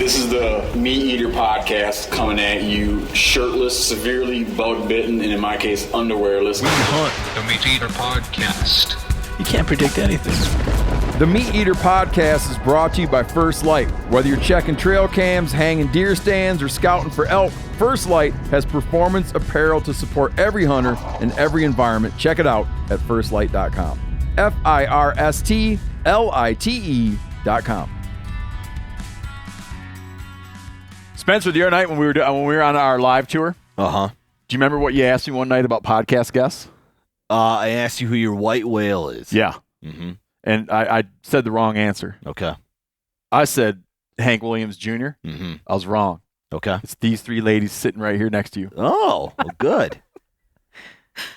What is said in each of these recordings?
This is the MeatEater podcast coming at you shirtless, severely bug-bitten, and in my case, underwearless. We hunt the MeatEater podcast. You can't predict anything. The MeatEater podcast is brought to you by First Light. Whether you're checking trail cams, hanging deer stands, or scouting for elk, First Light has performance apparel to support every hunter in every environment. Check it out at firstlight.com. FIRSTLITE.com. Spencer, the other night when we were on our live tour, do you remember what you asked me one night about podcast guests? I asked you who your white whale is. Yeah. Mm-hmm. And I said the wrong answer. Okay. I said Hank Williams Jr. Mm-hmm. I was wrong. Okay. It's these three ladies sitting right here next to you. Oh, well, good.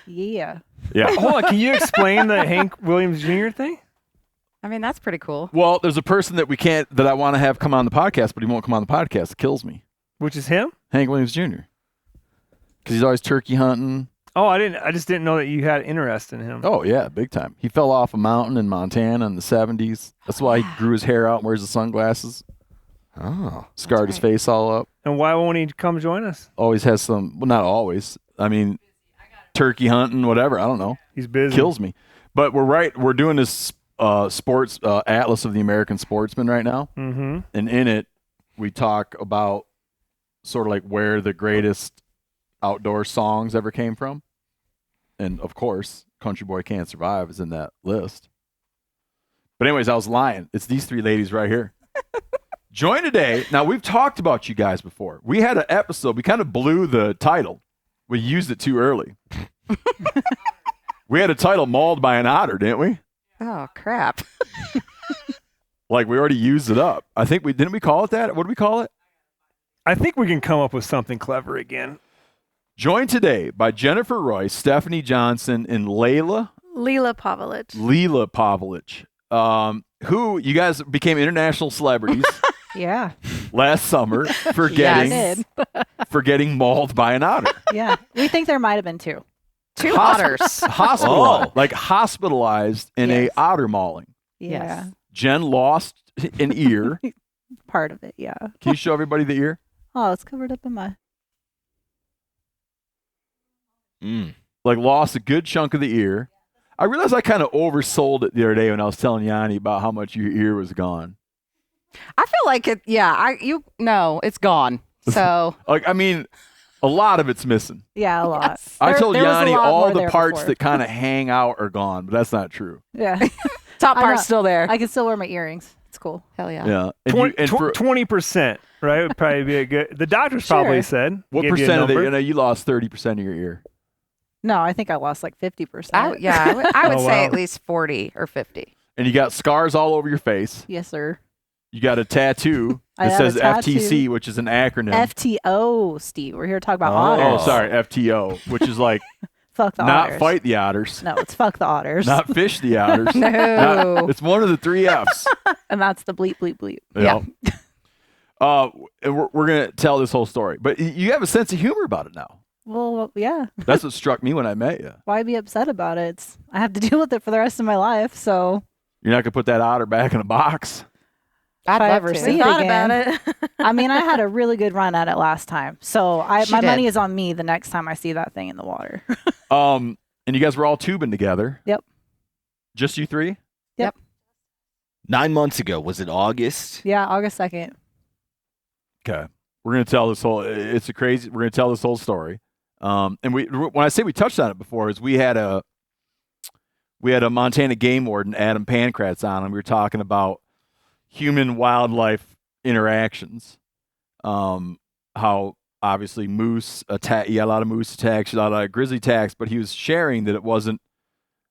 Yeah. Yeah. Hold on, can you explain the Hank Williams Jr. thing? I mean, that's pretty cool. Well, there's a person that I want to have come on the podcast, but he won't come on the podcast. It kills me. Which is him? Hank Williams Jr. Because he's always turkey hunting. Oh, I just didn't know that you had interest in him. Oh, yeah, big time. He fell off a mountain in Montana in the 70s. That's why he grew his hair out and wears the sunglasses. Oh. Scarred his face all up. And why won't he come join us? Always has some, well, not always. I mean, turkey hunting, whatever. I don't know. He's busy. Kills me. But we're doing this sports Atlas of the American Sportsman right now. Mm-hmm. And in it, we talk about sort of like where the greatest outdoor songs ever came from. And, of course, Country Boy Can't Survive is in that list. But anyways, I was lying. It's these three ladies right here. Join today. Now, we've talked about you guys before. We had an episode. We kind of blew the title. We used it too early. We had a title, Mauled by an Otter, didn't we? Oh, crap. Like, we already used it up. I think didn't we call it that? What did we call it? I think we can come up with something clever again. Joined today by Jennifer Royce, Stephanie Johnson, and Leila Pavolich. Who you guys became international celebrities Yeah. last summer for getting mauled by an otter. Yeah. We think there might have been two. Two otters. Hospitalized in a otter mauling. Yeah. Jen lost an ear. Part of it, yeah. Can you show everybody the ear? Oh, it's covered up in my... Like lost a good chunk of the ear. I realized I kind of oversold it the other day when I was telling Yanni about how much your ear was gone. I feel like it. Yeah, it's gone. So Like, I mean, a lot of it's missing. Yeah, a lot. Yes. I told there was a Yanni lot all more the there parts before. that kind of hang out are gone, but that's not true. Yeah. top I know. part's still there. I can still wear my earrings. It's cool. Hell yeah. Yeah. And for 20%, right? Would probably be a good. The doctors probably said. what gave you a percent of it? number. You know, you lost 30% of your ear. No, I think I lost like 50%. I would Oh, say wow. at least 40 or 50. And you got scars all over your face. Yes, sir. You got a tattoo I that have a says tattoo. FTC, which is an acronym. FTO, Steve. We're here to talk about Oh, otters. sorry, FTO, which is like Fuck the not otters. fight the otters, No, it's fuck the otters. not fish the otters. No. It's one of the three Fs. And that's the bleep, bleep, bleep. Yeah. And we're going to tell this whole story. But you have a sense of humor about it now. Well, yeah. That's what struck me when I met you. Why be upset about it? I have to deal with it for the rest of my life, so You're not going to put that otter back in a box. I'd if I love ever to. see it Thought again. about it. I mean, I had a really good run at it last time. So She my did. money is on me the next time I see that thing in the water. And you guys were all tubing together. Yep. Just you three? 9 months ago, was it August? Yeah, August 2nd. Okay. We're going to tell this whole, we're going to tell this whole story. And when I say we touched on it before, is we had a Montana game warden, Adam Pankratz, on, and we were talking about human-wildlife interactions. How obviously moose attack, you got a lot of moose attacks, a lot of grizzly attacks, but he was sharing that it wasn't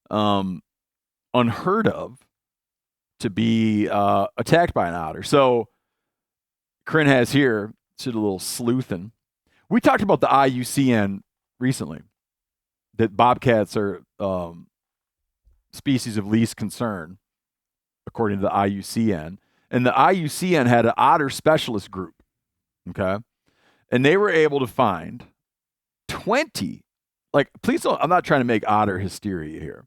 unheard of to be attacked by an otter. So Corinne has here, did a little sleuthing. We talked about the IUCN recently, that bobcats are species of least concern, according to the IUCN. And the IUCN had an otter specialist group, okay? And they were able to find 20, please don't, I'm not trying to make otter hysteria here.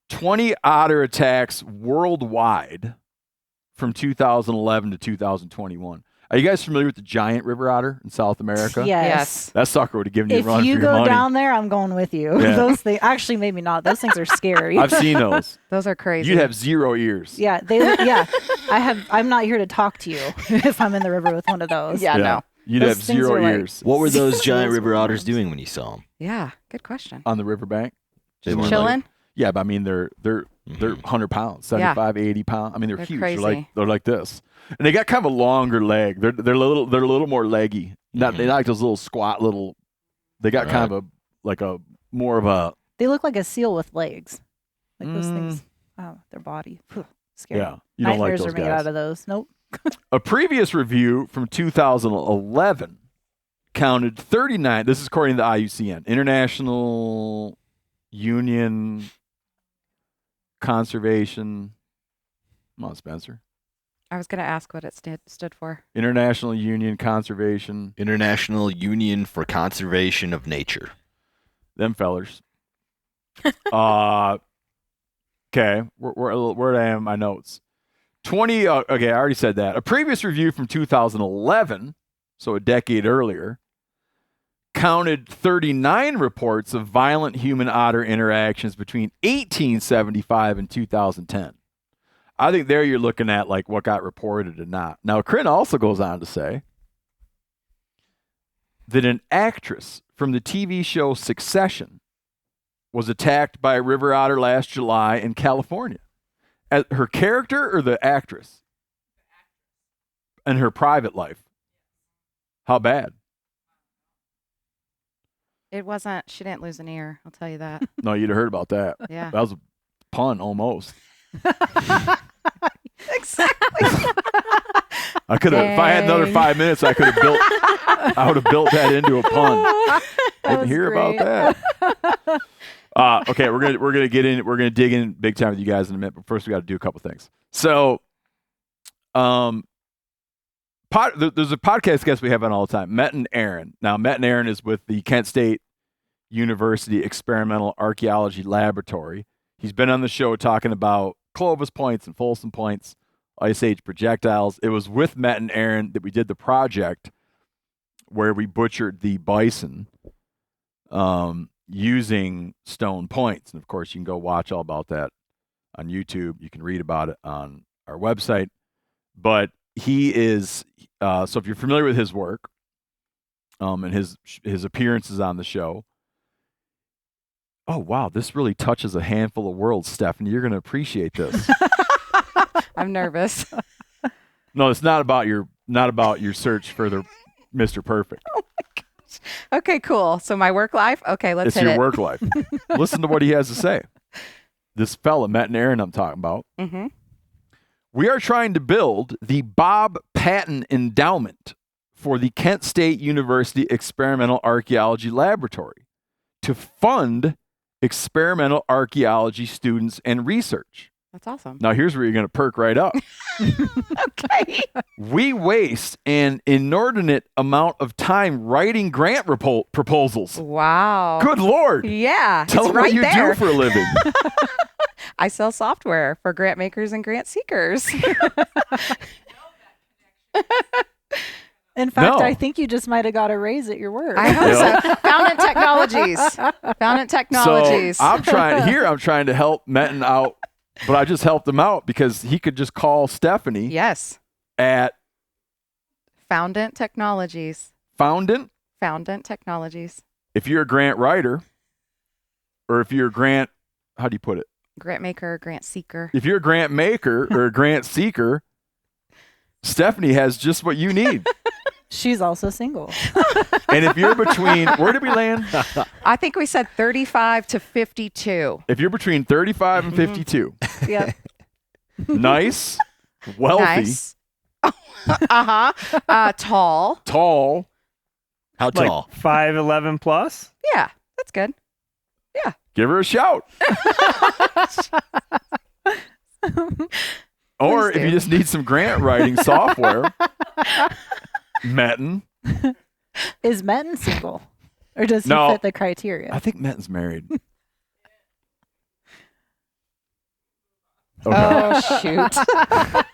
20 otter attacks worldwide from 2011 to 2021. Are you guys familiar with the giant river otter in South America? Yes. That sucker would have given you If a run you for your go money. down there, I'm going with you. Yeah. Those things, actually, maybe not. Those things are scary. I've seen those. Those are crazy. You'd have 0 ears. Yeah, I'm not here to talk to you if I'm in the river with one of those. Yeah, no. You'd Those have things 0 are like- ears What were those giant Those river otters ones. doing when you saw them? Yeah, good question. on the riverbank. They weren't Chilling? Yeah, but I mean they're 100 pounds, 75, 80 pounds. I mean they're They're huge. crazy. They're like this, and they got kind of a longer leg. They're a little more leggy. Not they're not like those little squat little. They got kind of a more of a They look like a seal with legs. Like those things. Oh, their body. Whew, scary. yeah. You don't like Nightmares those are made guys. out of those. Nope. A previous review from 2011 counted 39. This is according to the IUCN, International Union Conservation. Come on, Spencer. I was going to ask what it stood for. International Union Conservation. International Union for Conservation of Nature. Them fellers. Okay. Where I am in my notes. 20. Okay, I already said that. A previous review from 2011, so a decade earlier, counted 39 reports of violent human-otter interactions between 1875 and 2010. I think there you're looking at like what got reported and not. Now, Crin also goes on to say that an actress from the TV show Succession was attacked by a river otter last July in California. As her character or the actress? In her private life. How bad? It wasn't, she didn't lose an ear. I'll tell you that. No, you'd have heard about that. Yeah. That was a pun almost. Exactly. I could have, if I had another Dang. 5 minutes, I would have built that into a pun. Didn't was hear great. about that. Okay, we're gonna dig in big time with you guys in a minute, but first we got to do a couple things. So, there's a podcast guest we have on all the time, Met and Aaron. Now, Met and Aaron is with the Kent State University Experimental Archaeology Laboratory. He's been on the show talking about Clovis points and Folsom points, Ice Age projectiles. It was with Met and Aaron that we did the project where we butchered the bison using stone points. And of course, you can go watch all about that on YouTube. You can read about it on our website. But he is, so if you're familiar with his work and his appearances on the show, oh, wow, this really touches a handful of worlds, Stephanie. You're going to appreciate this. I'm nervous. No, it's not about your search for the Mr. Perfect. Okay, cool. So my work life? Okay, let's It's hit your it. work life. Listen to what he has to say. This fella, Matt and Aaron, I'm talking about. Mm-hmm. We are trying to build the Bob Patton Endowment for the Kent State University Experimental Archaeology Laboratory to fund experimental archaeology students and research. That's awesome. Now, here's where you're going to perk right up. Okay. We waste an inordinate amount of time writing grant proposals. Wow. Good Lord. Yeah. Tell it's them right what you there. do for a living. I sell software for grant makers and grant seekers. In fact, No. I think you just might have got a raise at your work. I hope so. Foundant Technologies. Foundant Technologies. So I'm trying to help Metten out, but I just helped him out because he could just call Stephanie Yes. at Foundant Technologies. Foundant. Foundant Technologies. If you're a grant writer, or if you're a grant, how do you put it? Grant maker, grant seeker. If you're a grant maker or a grant seeker, Stephanie has just what you need. She's also single. And if you're between, where did we land? I think we said 35 to 52. If you're between 35 and 52, Yep. nice, wealthy, Nice. Tall. tall, How Like tall? 5'11 plus. Yeah, that's good. give her a shout. Or Please if you do. just need some grant writing software, Metten. Is Metten single? Or does he No. fit the criteria? I think Metten's married. Okay. Oh shoot.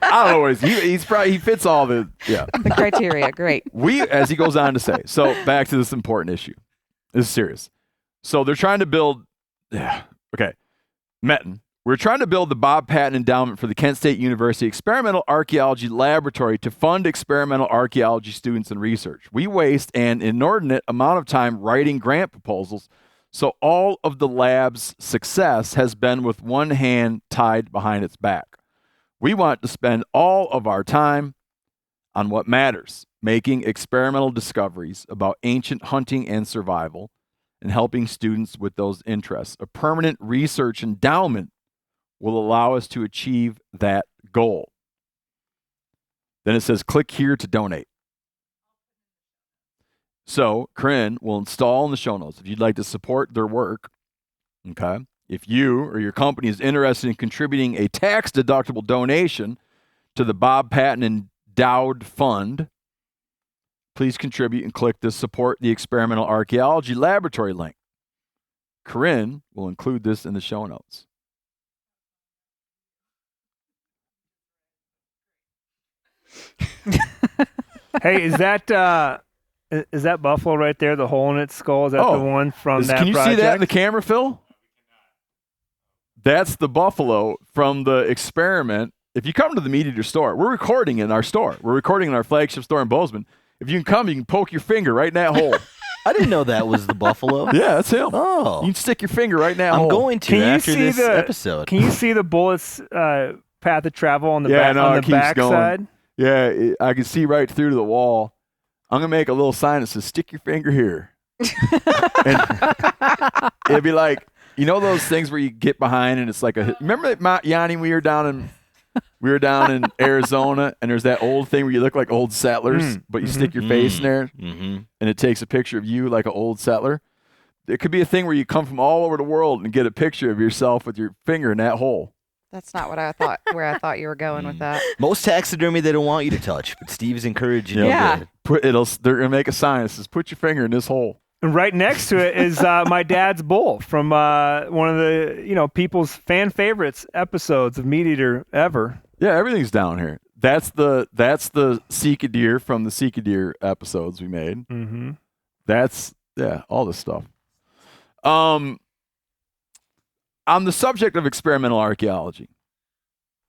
I don't know what he's probably, he fits all the, yeah. The criteria. Great. As he goes on to say, so back to this important issue. This is serious. So they're trying to build, okay, Metten. We're trying to build the Bob Patton Endowment for the Kent State University Experimental Archaeology Laboratory to fund experimental archaeology students and research. We waste an inordinate amount of time writing grant proposals, so all of the lab's success has been with one hand tied behind its back. We want to spend all of our time on what matters, making experimental discoveries about ancient hunting and survival, and helping students with those interests. A permanent research endowment will allow us to achieve that goal. Then it says, click here to donate. So Corinne will install in the show notes if you'd like to support their work. Okay. If you or your company is interested in contributing a tax-deductible donation to the Bob Patton Endowed Fund, please contribute and click the Support the Experimental Archaeology Laboratory link. Corinne will include this in the show notes. Hey, is that buffalo right there? The hole in its skull? Is that the one from that Can you project? see that in the camera, Phil? That's the buffalo from the experiment. If you come to the MeatEater store, we're recording in our store. We're recording in our flagship store in Bozeman. If you can come, you can poke your finger right in that hole. I didn't know that was the buffalo. Yeah, that's him. Oh. You can stick your finger right in that hole. I'm going to after this episode. Can you see the bullet's path of travel on the Yeah, back no, on it the keeps back going. side? Yeah, I can see right through to the wall. I'm going to make a little sign that says, stick your finger here. And it'd be like, you know those things where you get behind and it's like remember that Yanni, we were down in Arizona and there's that old thing where you look like old settlers, but you stick your face in there and it takes a picture of you like an old settler. It could be a thing where you come from all over the world and get a picture of yourself with your finger in that hole. That's not what I thought. Where I thought you were going with that. Most taxidermy they don't want you to touch, but Steve's encouraging you. Yeah. They're gonna make a sign that says, "Put your finger in this hole." And right next to it is my dad's bull from one of the people's fan favorites episodes of MeatEater ever. Yeah, everything's down here. That's the Seek Deer from the Seek Deer episodes we made. Mm-hmm. That's all this stuff. On the subject of experimental archaeology,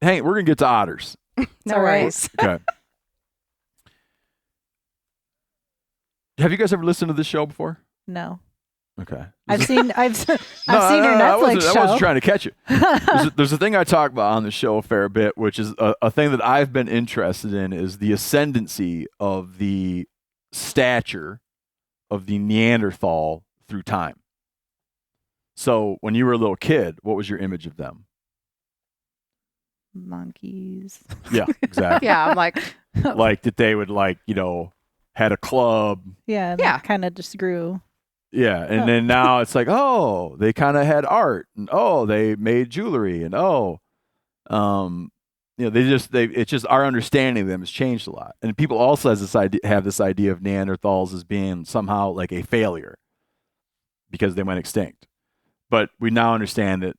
hey, we're gonna get to otters. No worries. Okay. Have you guys ever listened to this show before? No. Okay. I've seen your I Netflix show. wasn't trying to catch you. There's a thing I talk about on the show a fair bit, which is a thing that I've been interested in is the ascendancy of the stature of the Neanderthal through time. So when you were a little kid, what was your image of them? Monkeys. Yeah, exactly. Yeah, I'm like, Like that they would had a club. Yeah. Yeah. Kind of just grew. Yeah, and then now it's like, oh, they kind of had art, and oh, they made jewelry, and it's just our understanding of them has changed a lot. And people also have this idea of Neanderthals as being somehow like a failure because they went extinct. But we now understand that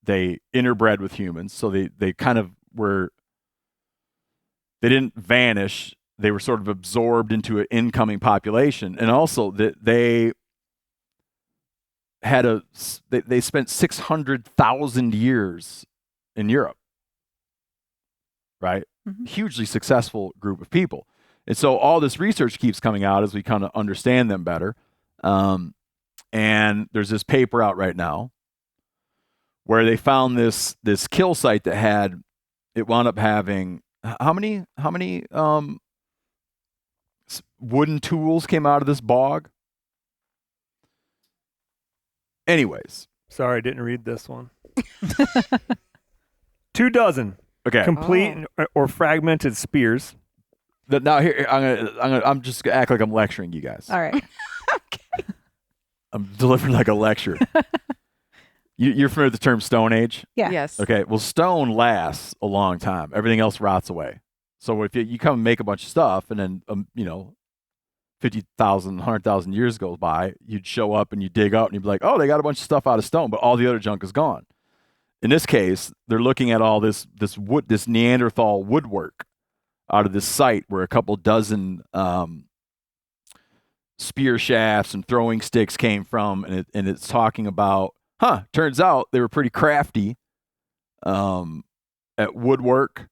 they interbred with humans, so they kind of were. They didn't vanish; they were sort of absorbed into an incoming population, and also that they spent 600,000 years in Europe, right? Mm-hmm. Hugely successful group of people. And so all this research keeps coming out as we kind of understand them better. And there's this paper out right now where they found this kill site that wound up having how many wooden tools came out of this bog? Anyways. Sorry, I didn't read this one. 24 Okay. complete or fragmented spears. Now here I'm just gonna act like I'm lecturing you guys. All right. I'm delivering like a lecture. You're familiar with the term Stone Age? Yeah. yes. Okay. Well, stone lasts a long time. Everything else rots away. So if you come and make a bunch of stuff, and then 50,000, 100,000 years goes by, you'd show up and you dig up and you'd be like, oh, they got a bunch of stuff out of stone, but all the other junk is gone. in this case, they're looking at all this Neanderthal woodwork out of this site where a couple dozen spear shafts and throwing sticks came from, and it's talking about, turns out they were pretty crafty at woodwork,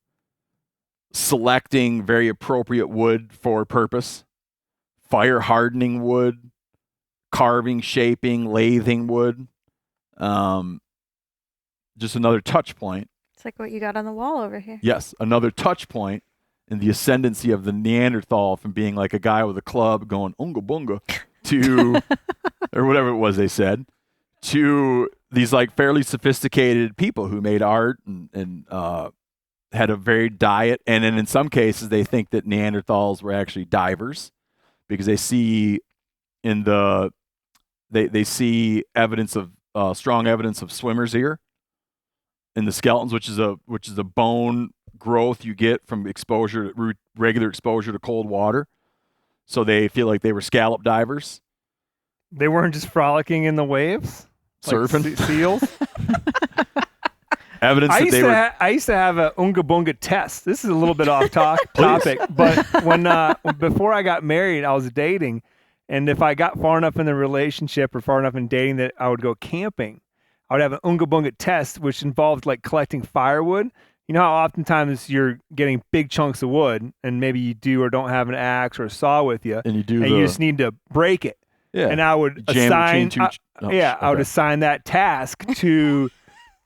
selecting very appropriate wood for purpose, fire hardening wood, carving, shaping, lathing wood. Just another touch point. It's like what you got on the wall over here. Yes, another touch point in the ascendancy of the Neanderthal from being like a guy with a club going unga bunga to, or whatever it was they said, to these like fairly sophisticated people who made art and had a varied diet. And then in some cases, they think that Neanderthals were actually divers because they see in they see evidence of strong evidence of swimmer's ear in the skeletons, which is a bone growth you get from regular exposure to cold water. So they feel like they were scallop divers. They weren't just frolicking in the waves, surfing like seals. Evidence that they were. I used to have a Unga Bunga test. This is a little bit off topic, but when before I got married, I was dating, and if I got far enough in the relationship or far enough in dating that I would go camping, I would have an Unga Bunga test, which involved like collecting firewood. You know how oftentimes you're getting big chunks of wood, and maybe you do or don't have an axe or a saw with you, and you just need to break it. Yeah. And I would assign, I would assign that task to,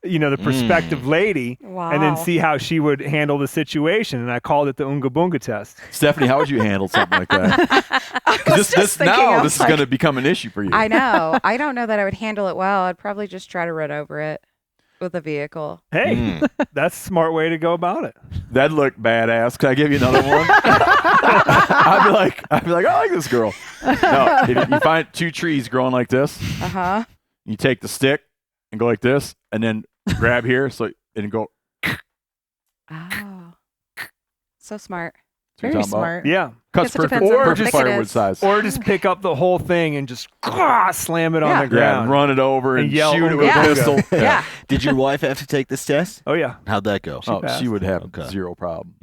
the prospective lady, and then see how she would handle the situation. And I called it the Unga Bunga test. Stephanie, how would you handle something like that? Because this is going to become an issue for you. I know. I don't know that I would handle it well. I'd probably just try to run over it with a vehicle. Hey, that's a smart way to go about it. That'd look badass. Can I give you another one? I'd be like, I like this girl. No, if you find two trees growing like this, you take the stick and go like this, and then grab here, and go. Oh, so smart. Very smart. Yeah. Cuts Guess it perfect, depends on how perfect thick it firewood is. size. Or just pick up the whole thing and just slam it on the Yeah, ground. and run it over and yell shoot it with Unga a Bunga. pistol. Yeah. Did your wife have to take this test? Oh, yeah. How'd that go? passed. She would have Okay. zero problem.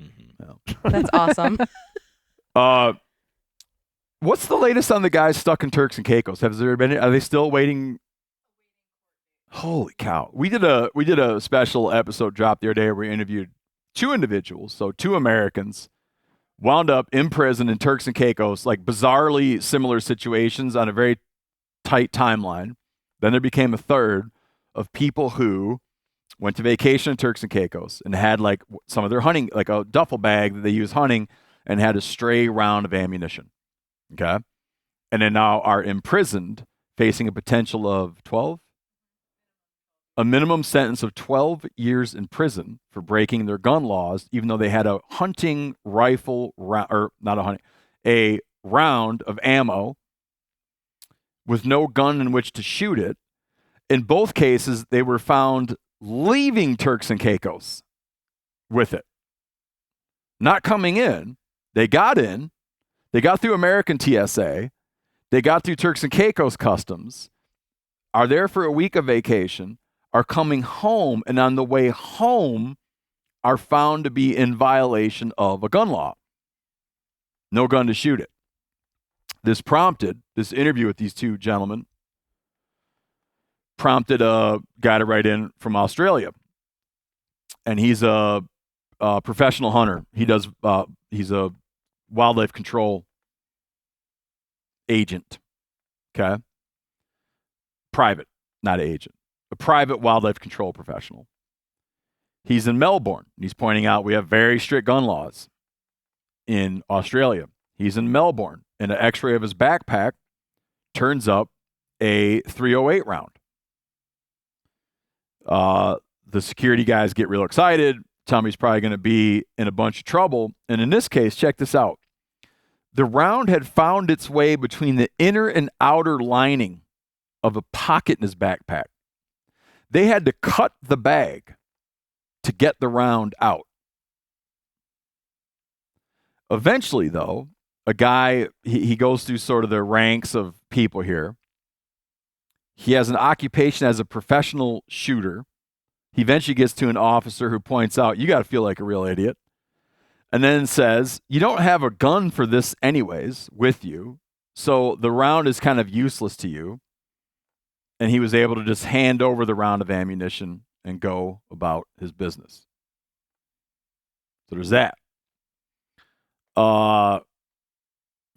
That's awesome. What's the latest on the guys stuck in Turks and Caicos? Are they still waiting? Holy cow. We did a special episode drop the other day where we interviewed two individuals, so two Americans, wound up in prison in Turks and Caicos, like bizarrely similar situations on a very tight timeline. Then there became a third of people who went to vacation in Turks and Caicos and had like some of their hunting, like a duffel bag that they use hunting, and had a stray round of ammunition. Okay. And then now are imprisoned, facing a potential of a minimum sentence of 12 years in prison for breaking their gun laws, even though they had a hunting rifle, a round of ammo with no gun in which to shoot it. In both cases, they were found leaving Turks and Caicos with it. Not coming in. They got in. They got through American TSA. They got through Turks and Caicos customs, are there for a week of vacation, are coming home, and on the way home are found to be in violation of a gun law. No gun to shoot it. This interview with these two gentlemen prompted a guy to write in from Australia. And he's a professional hunter. He's a wildlife control agent. Okay? Private, not an agent. A private wildlife control professional. He's in Melbourne. He's pointing out we have very strict gun laws in Australia. He's in Melbourne. In an x-ray of his backpack, turns up a .308 round. The security guys get real excited. Tell me he's probably going to be in a bunch of trouble. And in this case, check this out. The round had found its way between the inner and outer lining of a pocket in his backpack. They had to cut the bag to get the round out. Eventually, though, a guy, he goes through sort of the ranks of people here. He has an occupation as a professional shooter. He eventually gets to an officer who points out, you got to feel like a real idiot. And then says, you don't have a gun for this anyways with you, so the round is kind of useless to you. And he was able to just hand over the round of ammunition and go about his business. So there's that. Man,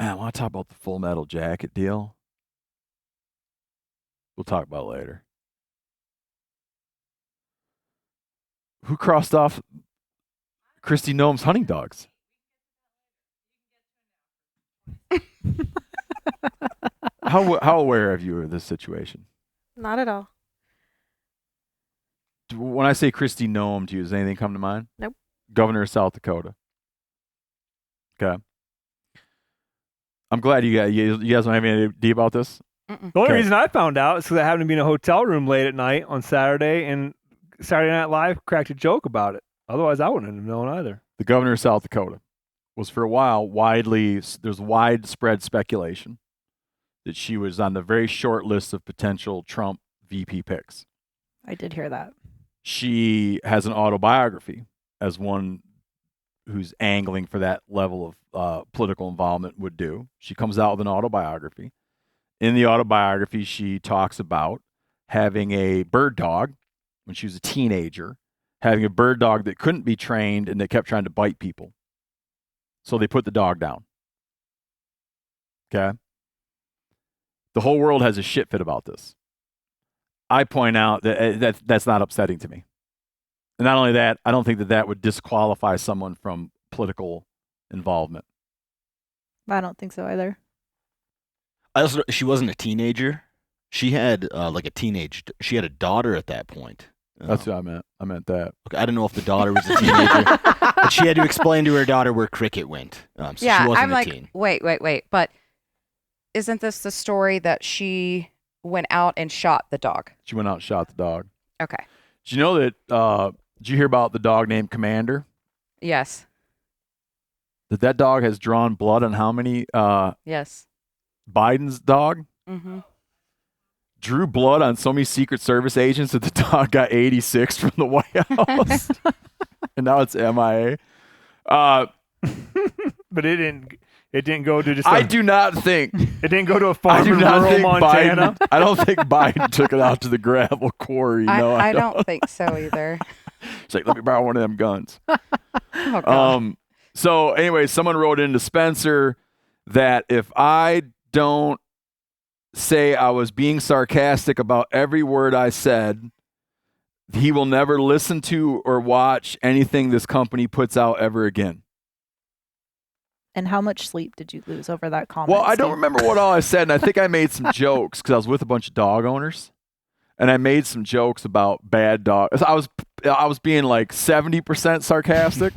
I want to talk about the Full Metal Jacket deal. We'll talk about it later. Who crossed off Christy Noem's hunting dogs? How aware are you of this situation? Not at all. When I say Christy Noem to you, does anything come to mind? Nope. Governor of South Dakota. Okay. I'm glad you guys don't have any idea about this. Mm-mm. The only Okay. reason I found out is because I happened to be in a hotel room late at night on Saturday, and Saturday Night Live cracked a joke about it. Otherwise, I wouldn't have known either. The governor of South Dakota was for a while there's widespread speculation that she was on the very short list of potential Trump VP picks. I did hear that. She has an autobiography as one who's angling for that level of political involvement would do. She comes out with an autobiography. In the autobiography, she talks about having a bird dog when she was a teenager, having a bird dog that couldn't be trained and that kept trying to bite people. So they put the dog down. Okay? The whole world has a shit fit about this. I point out that that's not upsetting to me. And not only that, I don't think that would disqualify someone from political involvement. I don't think so either. She wasn't a teenager. She had she had a daughter at that point. That's what I meant. I meant that. Okay, I don't know if the daughter was a teenager, but she had to explain to her daughter where cricket went. So Yeah, she wasn't I'm a like, teen. wait. But isn't this the story that she went out and shot the dog? She went out and shot the dog. Okay. Did you know that, did you hear about the dog named Commander? Yes. That dog has drawn blood on how many? Yes. Biden's dog Mm-hmm. drew blood on so many Secret Service agents that the dog got 86 from the White House. And now it's MIA. But it didn't go to just. I do not think. It didn't go to a I farm do in not rural think Montana. Biden. I don't think Biden took it out to the gravel quarry. No, I don't think so either. It's like, let me borrow one of them guns. Oh, God. So anyway, someone wrote into Spencer that if I don't say I was being sarcastic about every word I said, he will never listen to or watch anything this company puts out ever again. And how much sleep did you lose over that comment? Well, I don't Steve? remember what all I said, and I think I made some jokes because I was with a bunch of dog owners, and I made some jokes about bad dogs. I was being like 70% sarcastic,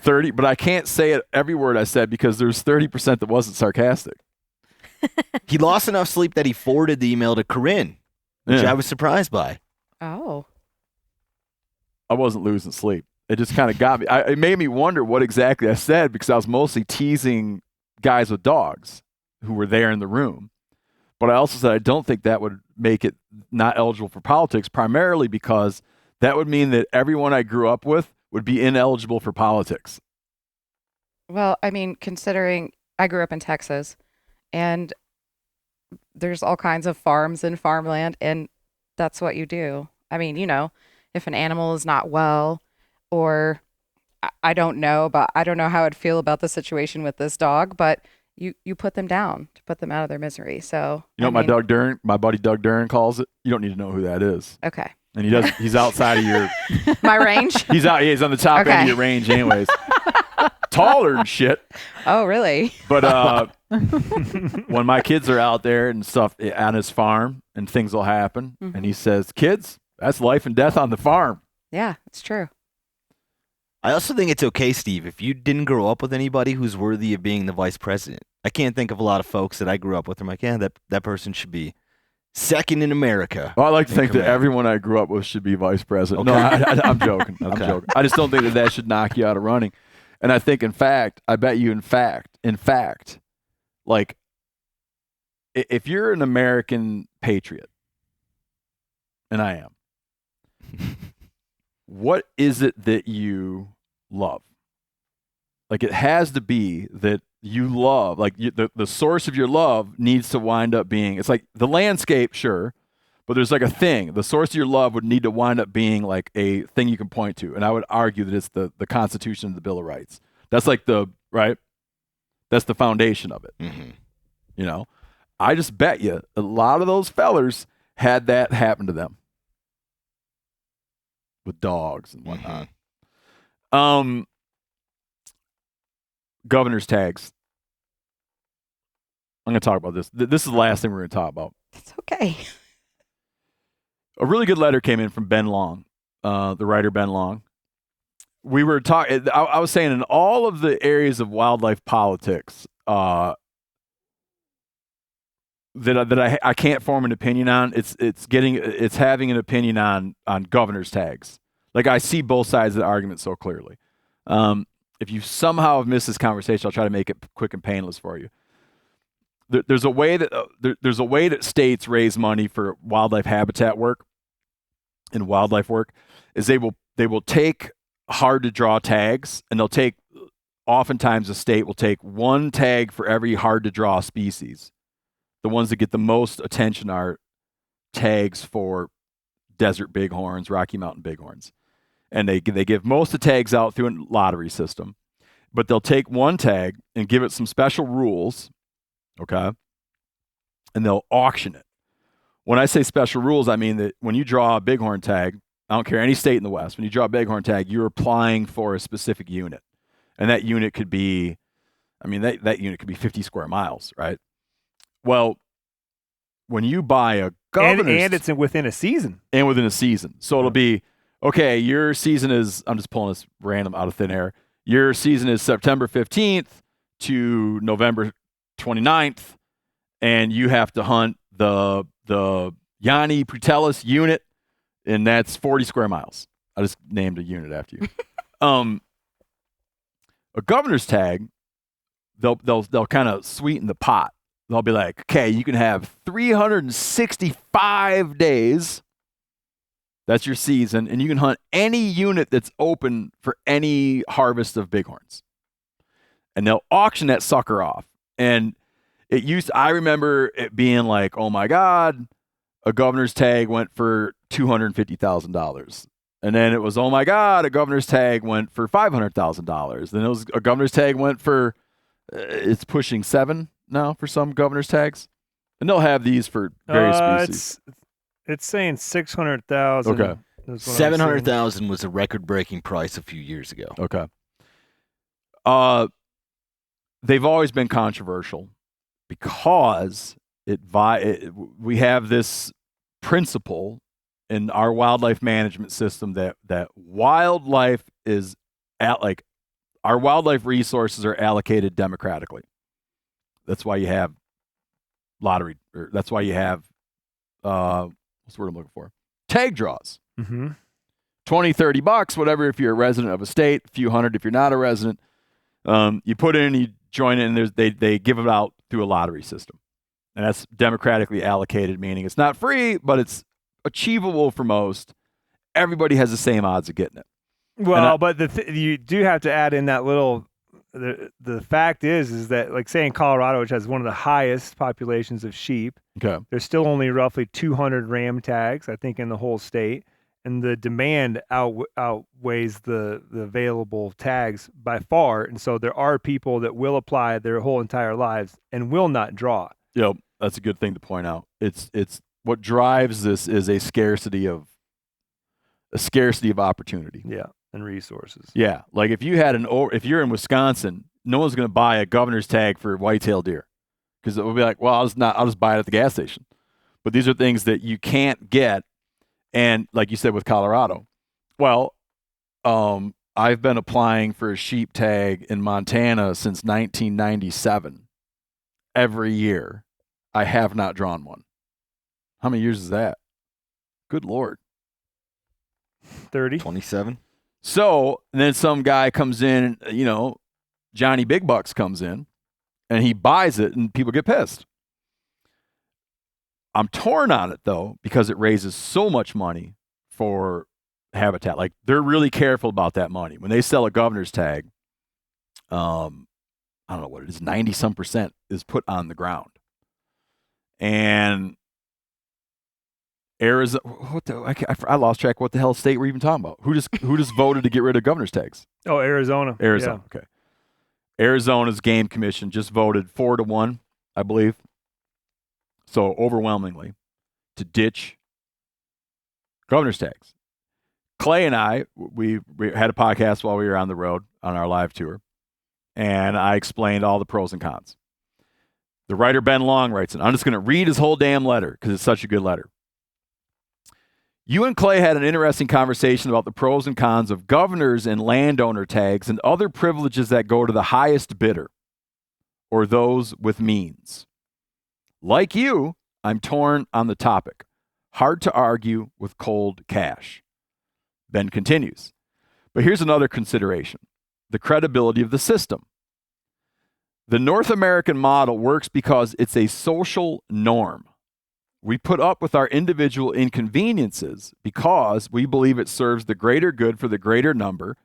30, but I can't say it every word I said because there's 30% that wasn't sarcastic. He lost enough sleep that he forwarded the email to Corinne, which Yeah. I was surprised by. Oh. I wasn't losing sleep. It just kind of got me. It made me wonder what exactly I said because I was mostly teasing guys with dogs who were there in the room. But I also said I don't think that would make it not eligible for politics, primarily because that would mean that everyone I grew up with would be ineligible for politics. Well, I mean, considering I grew up in Texas and there's all kinds of farms and farmland, and that's what you do. I mean, if an animal is not well, or I don't know how I'd feel about the situation with this dog, but you put them down to put them out of their misery. So You know what my buddy Doug Duran calls it? You don't need to know who that is. Okay. And he's outside of your My range? he's on the top end of your range anyways. Taller and shit. Oh, really? But when my kids are out there and stuff on his farm and things will happen, and he says, kids, that's life and death on the farm. Yeah, it's true. I also think it's okay, Steve, if you didn't grow up with anybody who's worthy of being the vice president. I can't think of a lot of folks that I grew up with. I'm like, yeah, that person should be second in America. Well, I like to think that command. everyone I grew up with should be vice president. Okay. No, I'm joking. I'm Okay. joking. I just don't think that should knock you out of running. And I think, in fact, like, if you're an American patriot, and I am, what is it that you love? Like, it has to be that you love, like the source of your love needs to wind up being, it's like the landscape, sure, but there's like a thing. The source of your love would need to wind up being like a thing you can point to. And I would argue that it's the Constitution and the Bill of Rights. That's like that's the foundation of it. Mm-hmm. You know, I just bet you a lot of those fellers had that happen to them with dogs and whatnot. Governor's tags. I'm going to talk about this. This is the last thing we're going to talk about. It's okay. A really good letter came in from Ben Long, the writer Ben Long. We were talking. I was saying in all of the areas of wildlife politics that I can't form an opinion on. It's having an opinion on governor's tags. Like, I see both sides of the argument so clearly. If you somehow have missed this conversation, I'll try to make it quick and painless for you. There's a way that states raise money for wildlife habitat work and wildlife work is they will take hard to draw tags, and oftentimes a state will take one tag for every hard to draw species. The ones that get the most attention are tags for desert bighorns, Rocky Mountain bighorns. And they give most of the tags out through a lottery system. But they'll take one tag and give it some special rules, okay? And they'll auction it. When I say special rules, I mean that when you draw a bighorn tag, I don't care any state in the West, when you draw a bighorn tag, you're applying for a specific unit. And that unit could be, that unit could be 50 square miles, right? Well, when you buy a governor's... And it's within a season. And within a season. So it'll be, okay, your season is, I'm just pulling this random out of thin air. Your season is September 15th to November 29th, and you have to hunt the Janis Putelis unit, and that's 40 square miles. I just named a unit after you. A governor's tag, they'll kind of sweeten the pot. They'll be like, okay, you can have 365 days. That's your season, and you can hunt any unit that's open for any harvest of bighorns. And they'll auction that sucker off. And I remember it being like, oh my God, a governor's tag went for $250,000. And then it was, oh my God, a governor's tag went for $500,000. Then it was a governor's tag went for, it's pushing $7 now for some governor's tags. And they'll have these for various species. It's saying 600,000. Okay. 700,000 was a record-breaking price a few years ago. Okay. They've always been controversial because we have this principle in our wildlife management system that wildlife is our wildlife resources are allocated democratically. That's why you have lottery, or that's why you have what's the word I'm looking for? Tag draws. Mm-hmm. $20, $30, whatever, if you're a resident of a state, a few hundred if you're not a resident. You put in, you join in, and they give it out through a lottery system. And that's democratically allocated, meaning it's not free, but it's achievable for most. Everybody has the same odds of getting it. Well, but you do have to add in that little, the fact is that, like, say in Colorado, which has one of the highest populations of sheep, okay, there's still only roughly 200 ram tags, I think, in the whole state. And the demand outweighs the available tags by far. And so there are people that will apply their whole entire lives and will not draw. Yep, that's a good thing to point out. It's what drives this is a scarcity of opportunity. Yeah, and resources. Yeah, like if you're in Wisconsin, no one's going to buy a governor's tag for white-tailed deer because it will be like, well, I'll just buy it at the gas station. But these are things that you can't get. And like you said with Colorado, well, I've been applying for a sheep tag in Montana since 1997. Every year, I have not drawn one. How many years is that? Good Lord. 30. 27. So then some guy comes in, Johnny Big Bucks comes in, and he buys it, and people get pissed. I'm torn on it, though, because it raises so much money for habitat. Like they're really careful about that money. When they sell a governor's tag, I don't know what it is, 90% is put on the ground. And Arizona, I lost track. What the hell state we're even talking about? Who just voted to get rid of governor's tags? Oh, Arizona. Arizona. Okay. Arizona's game commission just voted 4-1, I believe. So overwhelmingly to ditch governor's tags. Clay and I, we had a podcast while we were on the road on our live tour, and I explained all the pros and cons. The writer Ben Long writes, and I'm just going to read his whole damn letter because it's such a good letter. You and Clay had an interesting conversation about the pros and cons of governors and landowner tags and other privileges that go to the highest bidder or those with means. Like you, I'm torn on the topic. Hard to argue with cold cash. Ben continues. But here's another consideration. The credibility of the system. The North American model works because it's a social norm. We put up with our individual inconveniences because we believe it serves the greater good for the greater number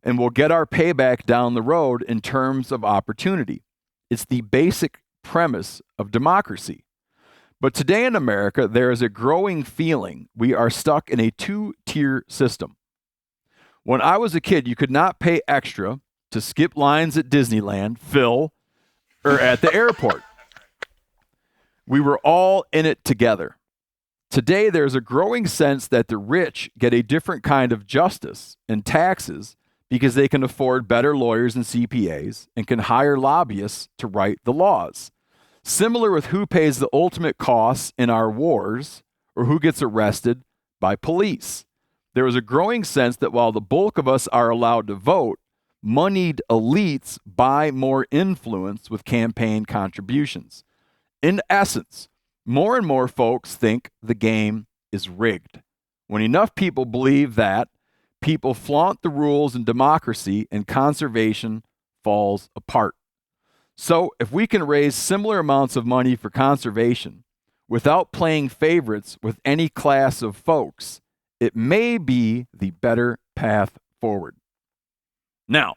and will get our payback down the road in terms of opportunity. It's the basic premise of democracy. But today in America, there is a growing feeling we are stuck in a two-tier system. When I was a kid, you could not pay extra to skip lines at Disneyland, Phil, or at the airport. We were all in it together. Today, there's a growing sense that the rich get a different kind of justice and taxes because they can afford better lawyers and CPAs and can hire lobbyists to write the laws. Similar with who pays the ultimate costs in our wars or who gets arrested by police. There is a growing sense that while the bulk of us are allowed to vote, moneyed elites buy more influence with campaign contributions. In essence, more and more folks think the game is rigged. When enough people believe that, people flaunt the rules and democracy and conservation falls apart. So if we can raise similar amounts of money for conservation without playing favorites with any class of folks, it may be the better path forward. Now,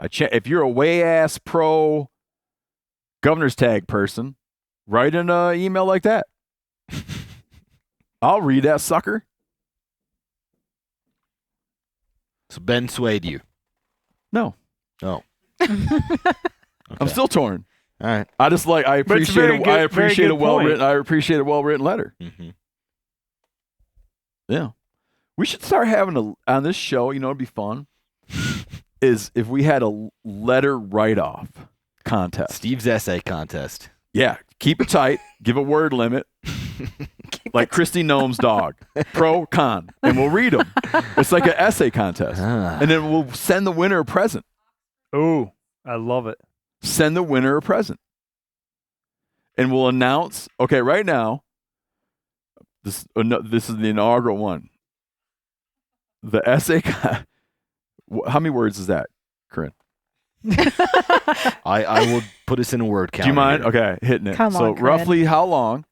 if you're a way-ass pro governor's tag person, write in an email like that. I'll read that sucker. So Ben swayed you. No. Oh. I'm still torn. All right. I appreciate a well-written letter. Mm-hmm. Yeah. We should start having on this show, you know, it'd be fun, is if we had a letter write-off contest. Steve's essay contest. Yeah. Keep it tight. Give a word limit. Like Christy Gnome's dog. Pro, con. And we'll read them. It's like an essay contest. And then we'll send the winner a present. Oh, I love it. Send the winner a present. And we'll announce, okay, right now, this is the inaugural one. The essay, how many words is that, Corinne? I will put us in a word count. Do you mind? Here. Okay, hitting it. Come on, so Corinne. roughly how long?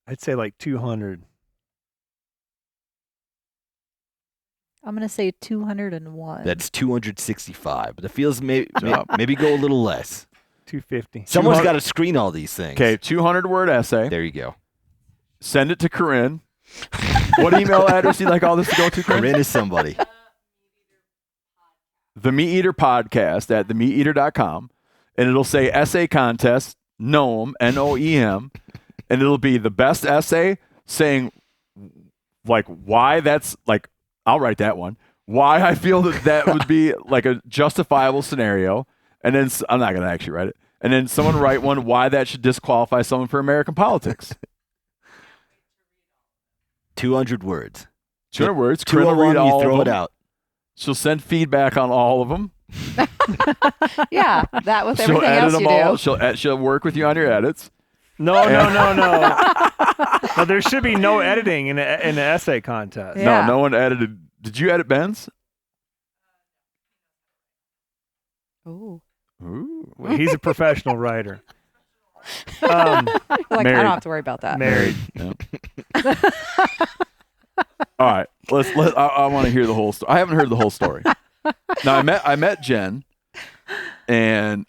I'd say like 200. I'm going to say 201. That's 265. But it feels maybe go a little less. 250. Someone's got to screen all these things. Okay, 200-word essay. There you go. Send it to Corinne. What email address do you like all this to go to, Corinne? Corinne is somebody. The MeatEater podcast at themeateater.com, and it'll say essay contest, Noem, N-O-E-M, and it'll be the best essay saying, like, why that's, like, I'll write that one, why I feel that would be, like, a justifiable scenario, and then, I'm not going to actually write it, and then someone write one, why that should disqualify someone for American politics. 200 words. 200 words. Two Corinne of will read them, all you throw of it them. out. She'll send feedback on all of them. Yeah, that with She'll everything edit else them you all. do. She'll work with you on your edits. No. No, there should be no editing in an essay contest. Yeah. No one edited. Did you edit Ben's? Ooh. Ooh. Well, he's a professional writer. Like, I Married. don't have to worry about that. Married. Yeah. All right, I want to hear the whole story. I haven't heard the whole story. Now I met Jen, and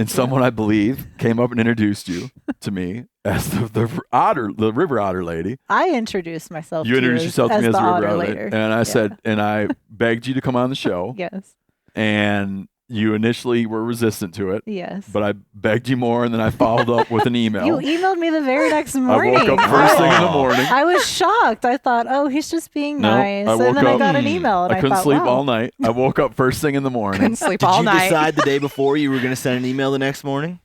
someone I believe came up and introduced you to me as the river otter lady. I introduced myself. You introduced yourself to me as the river otter lady, later. and I said, and I begged you to come on the show. Yes. And you initially were resistant to it. Yes. But I begged you more, and then I followed up with an email. You emailed me the very next morning. I woke up first thing in the morning. I was shocked. I thought, oh, he's just being No, nice. I woke And then I up- got an email, and I couldn't thought, sleep wow. all night. I woke up first thing in the morning. Couldn't sleep Did all you night. decide the day before you were going to send an email the next morning?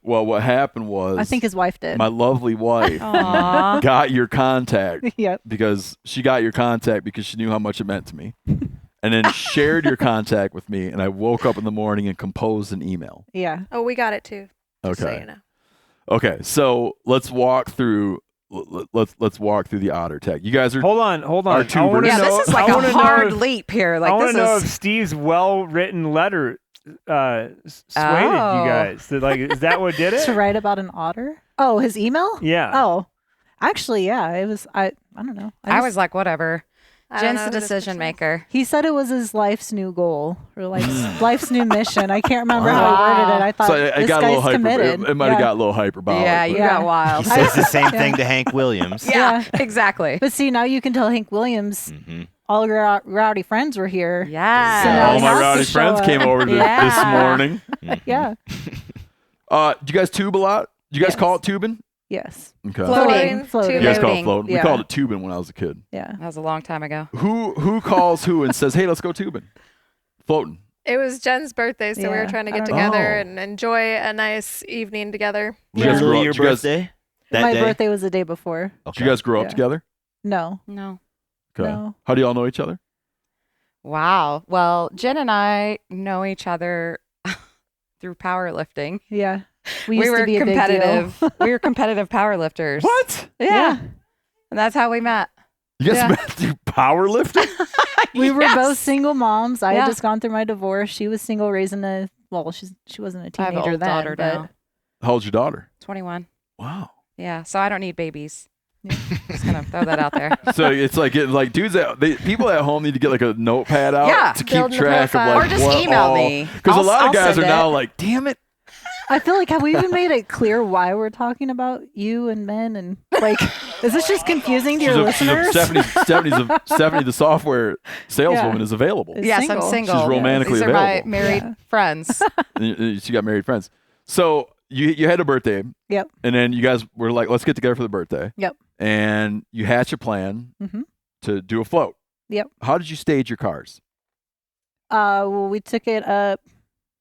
Well, what happened was I think his wife did. my lovely wife Aw. got your contact Yep. because she got your contact because she knew how much it meant to me. And then shared your contact with me, and I woke up in the morning and composed an email. Yeah. Oh, we got it too. Just so Okay. you know. Okay, so let's walk through. Let's walk through the otter tech. You guys are Hold on. Our I wanna tubers. Yeah, know- this is like I a wanna know hard if- leap here. I Like want this to know is if Steve's well-written letter swayed Oh. you guys. Like, is that what did it? To write about an otter? Oh, his email? Yeah. Oh, actually, yeah. It was. I don't know. I was like, whatever. I don't Jen's know the who this decision person is. maker. He said it was his life's new goal or life's new mission. I can't remember how he worded it. I thought so it this got a little guy's hyper. committed. It might have got a little hyperbolic. Yeah, but- you Yeah. got He wild. says the same thing to Hank Williams. Yeah, exactly. But see, now you can tell Hank Williams Mhm. all your rowdy friends were here. Yeah. So now All he my has to rowdy show friends up. came over Yeah. this morning. Yeah. Do you guys tube a lot? Do you guys Yes. call it tubing? Yes. Okay. Floating. Floating. You guys call it Floating. floating. We Yeah. called it tubing when I was a kid. Yeah. That was a long time ago. Who calls who and says, "Hey, let's go tubing"? Floating. It was Jen's birthday, so we Yeah, were trying to I get don't together know. and enjoy a nice evening together. You guys grow up- your did you guys- birthday? That My day? birthday was the day before. Did you guys grow up Yeah. together? No. No. Okay. No. How do y'all know each other? Wow. Well, Jen and I know each other through powerlifting. Yeah. We We used were to be a big deal. competitive. We were competitive powerlifters. What? Yeah. And that's how we met. You guys Yeah. met through powerlifting? We were Yes. both single moms. I Yeah. had just gone through my divorce. She was single, raising a she wasn't a I have an teenager old then. daughter but now. How old's your daughter? 21. Wow. Yeah. So I don't need babies. Yeah. Just gonna throw that out there. So it's like getting like dudes people at home need to get like a notepad out Yeah. to keep Building a track of profile. like Or just what email all, me. because a lot of I'll guys are send now it. like, damn it. I feel like, have we even made it clear why we're talking about you and men? And like, is this just confusing to your listeners? Stephanie, the software saleswoman, Yeah. is available. Is Yes, single. I'm single. She's romantically These are my available. married Yeah. friends. She got married friends. So you had a birthday. Yep. And then you guys were like, let's get together for the birthday. Yep. And you hatch a plan Mhm. to do a float. Yep. How did you stage your cars? Well, we took it up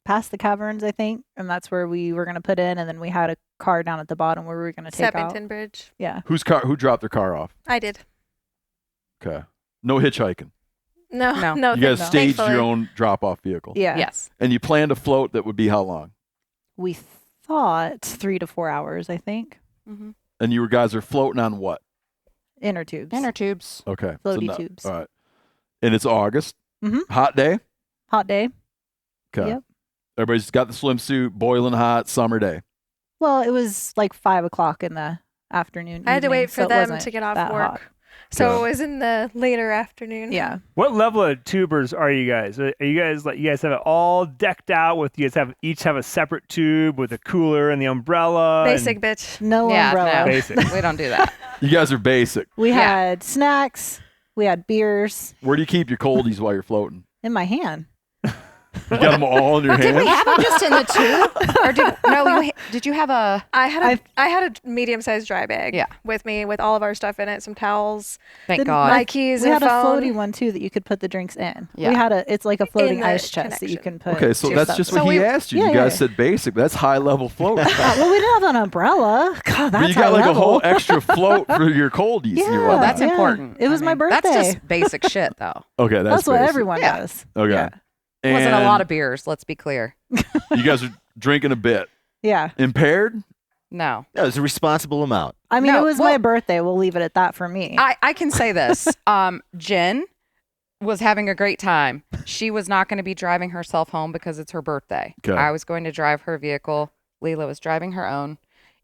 past the caverns, I think, and that's where we were going to put in. And then we had a car down at the bottom where we were going to take out. Seppington Bridge. Yeah. Who dropped their car off? I did. Okay. No hitchhiking. No, No. no. You guys no. staged Thankfully. your own drop-off vehicle. Yeah. Yes. And you planned a float that would be how long? We thought 3 to 4 hours, I think. Mm-hmm. And you guys are floating on what? Inner tubes. Inner tubes. Okay. Floaty tubes. All right. And it's August. Mhm. Hot day. Hot day. Okay. Yep. Everybody's got the swimsuit, boiling hot, summer day. Well, it was like 5 o'clock in the afternoon. I had to evening, wait so for it them wasn't to get off that work. hot. So Okay. it was in the later afternoon. Yeah. What level of tubers are you guys? Are you guys like you guys have it all decked out with you guys each have a separate tube with a cooler and the umbrella? Basic and bitch. No Yeah, umbrella. no. basic. We don't do that. You guys are basic. We Yeah. had snacks. We had beers Where do you keep your coldies while you're floating? in my hand. You got them all in your Did we hand? have them just in the tube? Or did you have a I had a medium-sized dry bag Yeah. with me with all of our stuff in it, some towels, thank Didn't God. my keys, We and had a phone. floaty one too that you could put the drinks in. Yeah. We had it's like a floating the ice chest that you connection. can put. Okay, so your that's stuff just in. what So he we- asked you. Yeah, You yeah. guys said basic, but that's high level float. Well, we didn't have an umbrella. God, that's But you got high like level. a whole extra float for your coldies. Yeah, and your Well, that's whatnot. yeah. important. It was my That's birthday. just basic shit, though. Okay, That's what basic. everyone Yeah. does. Okay. Yeah. It wasn't a And lot of beers. Let's be clear. You guys are drinking a bit. Yeah. Impaired? No. That was a responsible amount. I mean, No, it was my well- birthday. We'll leave it at that for me. I can say this. Jen was having a great time. She was not going to be driving herself home because it's her birthday. Okay. I was going to drive her vehicle. Leila was driving her own.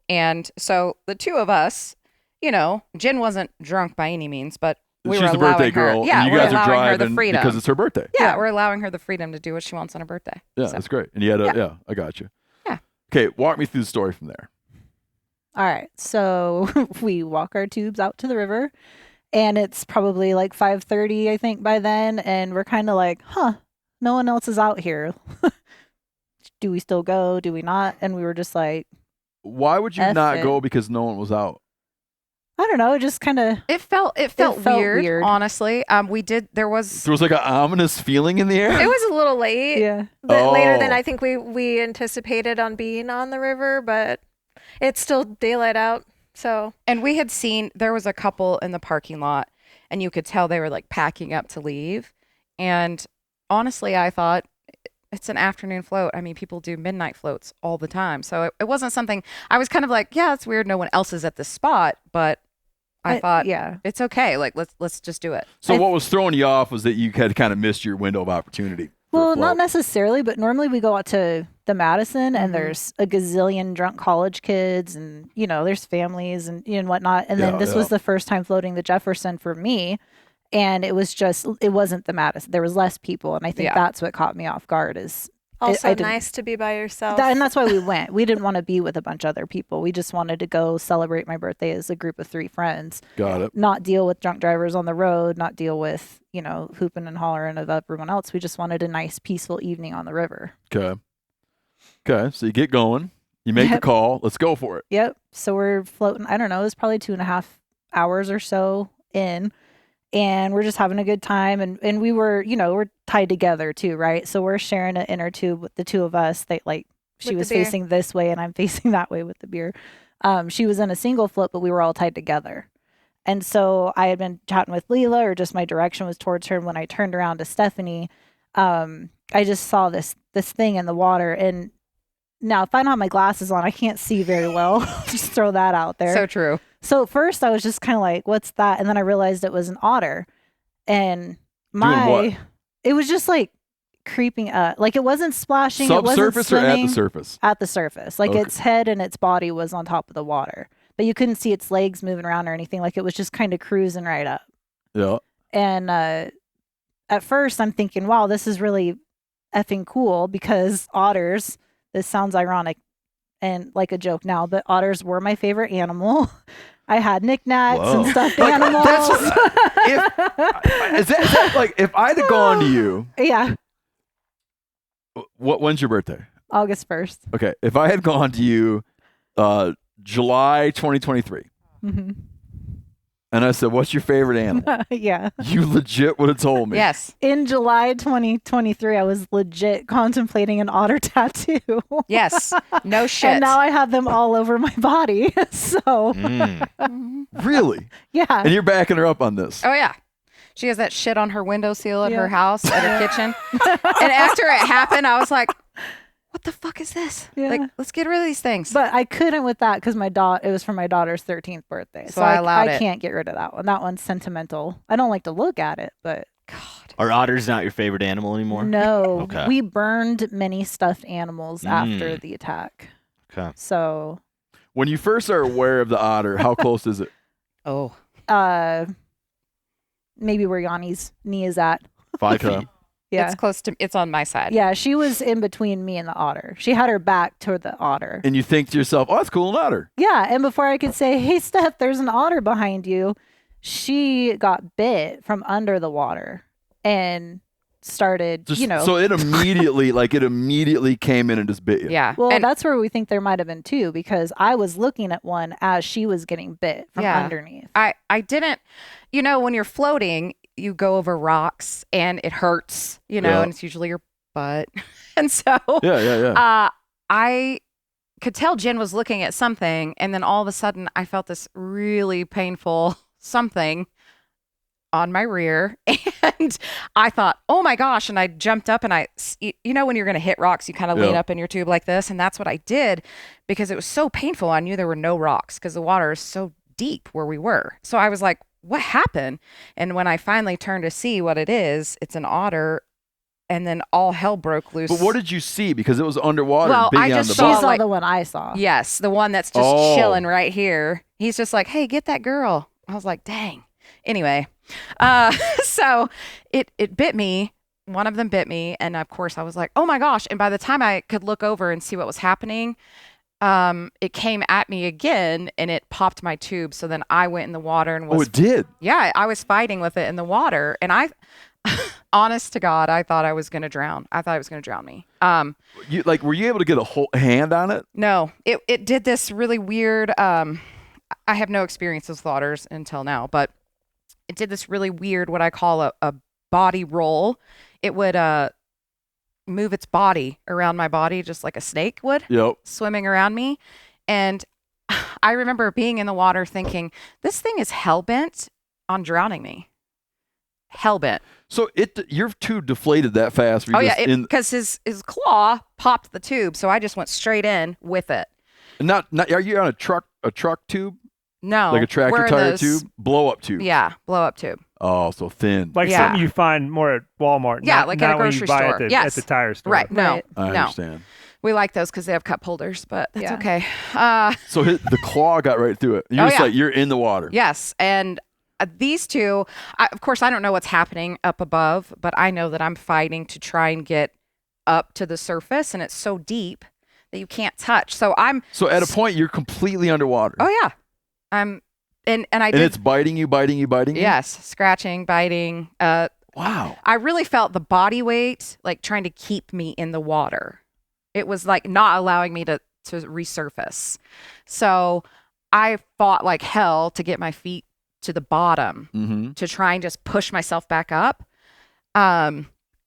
And so the two of us, Jen wasn't drunk by any means, but we She's were the allowing birthday her. girl. Yeah, and you we're guys are allowing her the driving freedom because it's her birthday. Yeah, we're allowing her the freedom to do what she wants on her birthday. Yeah, So. that's great. And you had I got you. Yeah. Okay, walk me through the story from there. All right. So we walk our tubes out to the river, and it's probably like 5:30, I think, by then. And we're kind of like, no one else is out here. Do we still go? Do we not? And we were just like, Why would you F not it. go because no one was out? I don't know. It just kind of. It felt weird, honestly. There was like an ominous feeling in the air. It was a little late. Yeah. Later than Oh. I think we anticipated on being on the river, but it's still daylight out. So. And we had seen, there was a couple in the parking lot, and you could tell they were like packing up to leave. And honestly, I thought, it's an afternoon float. I mean, people do midnight floats all the time. So it wasn't something, I was kind of like, yeah, it's weird. No one else is at this spot. But I thought, yeah, it's okay. Like, let's just do it. So what was throwing you off was that you had kind of missed your window of opportunity. Well, not necessarily, but normally we go out to the Madison and Mhm. there's a gazillion drunk college kids and, there's families and whatnot. And then this was the first time floating the Jefferson for me. And it wasn't the Madison. There was less people. And I think that's what caught me off guard is Also I didn't- nice to be by yourself. and that's why we went. We didn't want to be with a bunch of other people. We just wanted to go celebrate my birthday as a group of 3 friends. Got it. Not deal with drunk drivers on the road, not deal with, hooping and hollering of everyone else. We just wanted a nice, peaceful evening on the river. Okay. So you get going. You make the call. Let's go for it. Yep. So we're floating, I don't know, it was probably 2.5 hours or so in. And we're just having a good time. And we were, we're tied together too, right? So we're sharing an inner tube with the two of us. She With was the beer. facing this way and I'm facing that way with the beer. She was in a single float, but we were all tied together. And so I had been chatting with Leila, or just my direction was towards her. And when I turned around to Stephanie, I just saw this thing in the water. And now if I don't have my glasses on, I can't see very well. Just throw that out there. So true. So at first I was just kind of like, what's that? And then I realized it was an otter. And Doing what? it was just like creeping up. Like it wasn't splashing. It wasn't Subsurface or at the swimming. surface? At the surface. Like Okay. its head and its body was on top of the water. But you couldn't see its legs moving around or anything. Like it was just kind of cruising right up. Yeah. And at first I'm thinking, wow, this is really effing cool because otters, this sounds ironic and like a joke now, but otters were my favorite animal. I had knickknacks Whoa. and stuffed Like, animals. Is that like if I'd have gone to you, Yeah, when's your birthday? August 1st. Okay. If I had gone to you July 2023 Hmm. and I said, what's your favorite animal? Yeah. You legit would have told me. Yes. In July 2023, I was legit contemplating an otter tattoo. Yes. No shit. And now I have them all over my body. So, Really? yeah. And you're backing her up on this. Oh yeah. She has that shit on her windowsill at Yeah. her house, at her kitchen. And after it happened, I was like, what the fuck is this? Yeah. Like, let's get rid of these things. But I couldn't with that because it was for my daughter's 13th birthday. So I allowed I it. can't get rid of that one. That one's sentimental. I don't like to look at it, but Are otters not your favorite animal anymore? no. Okay. We burned many stuffed animals after the attack. Okay. So, When you first are aware of the otter, how close is it? oh. maybe where Yanni's knee is at. 5 Okay. feet. Yeah. It's close to, it's on my side. Yeah, she was in between me and the otter. She had her back toward the otter. And you think to yourself, oh, that's cool, an otter. Yeah, and before I could say, "Hey, Steph, there's an otter behind you," she got bit from under the water and started, Just, you know. So it immediately came in and just bit you. Yeah. Well, And- that's where we think there might have been two because I was looking at one as she was getting bit from Yeah. underneath. I didn't, when you're floating, you go over rocks and it hurts, Yeah. and it's usually your butt. And so Yeah. I could tell Jen was looking at something. And then all of a sudden I felt this really painful something on my rear. And I thought, oh my gosh. And I jumped up and when you're going to hit rocks, you kind of lean Yeah. up in your tube like this. And that's what I did because it was so painful. I knew there were no rocks because the water is so deep where we were. So I was like, what happened? And when I finally turned to see what it is, it's an otter and then all hell broke loose. But what did you see? Because it was underwater. Well, and big I on just the saw, She bottom. saw like- the one I saw. Yes, the one that's just Oh. chilling right here. He's just like, hey, get that girl. I was like, dang. Anyway, so it bit me. One of them bit me. And of course, I was like, oh my gosh. And by the time I could look over and see what was happening, it came at me again and it popped my tube. So then I went in the water and Oh, was, it did. yeah, I was fighting with it in the water. And I, honest to God, I thought I was going to drown. I thought it was going to drown me. Were you able to get a whole hand on it? No, it did this really weird. I have no experience with otters until now, but it did this really weird, what I call a body roll. It would move its body around my body just like a snake would, Yep. swimming around me. And I remember being in the water thinking, this thing is hell-bent on drowning me. Hell-bent. So your tube deflated that fast? Oh, yeah, because his claw popped the tube, so I just went straight in with it. Not. Are you on a truck tube? No. Like a tractor we're in tire those- tube? Blow up tube? Yeah, blow-up tube. Oh, so thin. Like Yeah. something you find more at Walmart. Yeah, not, like at a not when you grocery buy store. At the, Yes. at the tire store. Right. No. Right. I no. understand. We like those because they have cup holders, but that's Yeah. okay. So the claw got right through it. You're Oh, just yeah. like, you're in the water. Yes. And these two, of course, I don't know what's happening up above, but I know that I'm fighting to try and get up to the surface, and it's so deep that you can't touch. So I'm. So at a point, you're completely underwater. Oh yeah, I'm. And I And did. it's biting you. Yes, scratching, biting. Wow. I really felt the body weight like trying to keep me in the water. It was like not allowing me to resurface. So I fought like hell to get my feet to the bottom Mm-hmm. to try and just push myself back up.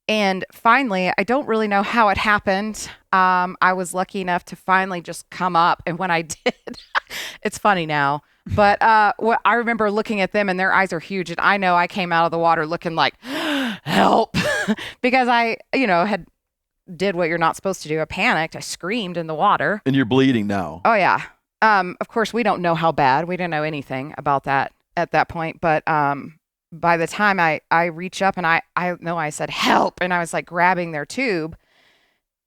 And finally, I don't really know how it happened. I was lucky enough to finally just come up. And when I did, it's funny now, but I remember looking at them and their eyes are huge. And I know I came out of the water looking like, help, because I, had did what you're not supposed to do. I panicked. I screamed in the water. And you're bleeding now. Oh, yeah. Of course, we don't know how bad. We didn't know anything about that at that point. But by the time I reach up and I know I said help, and I was like grabbing their tube.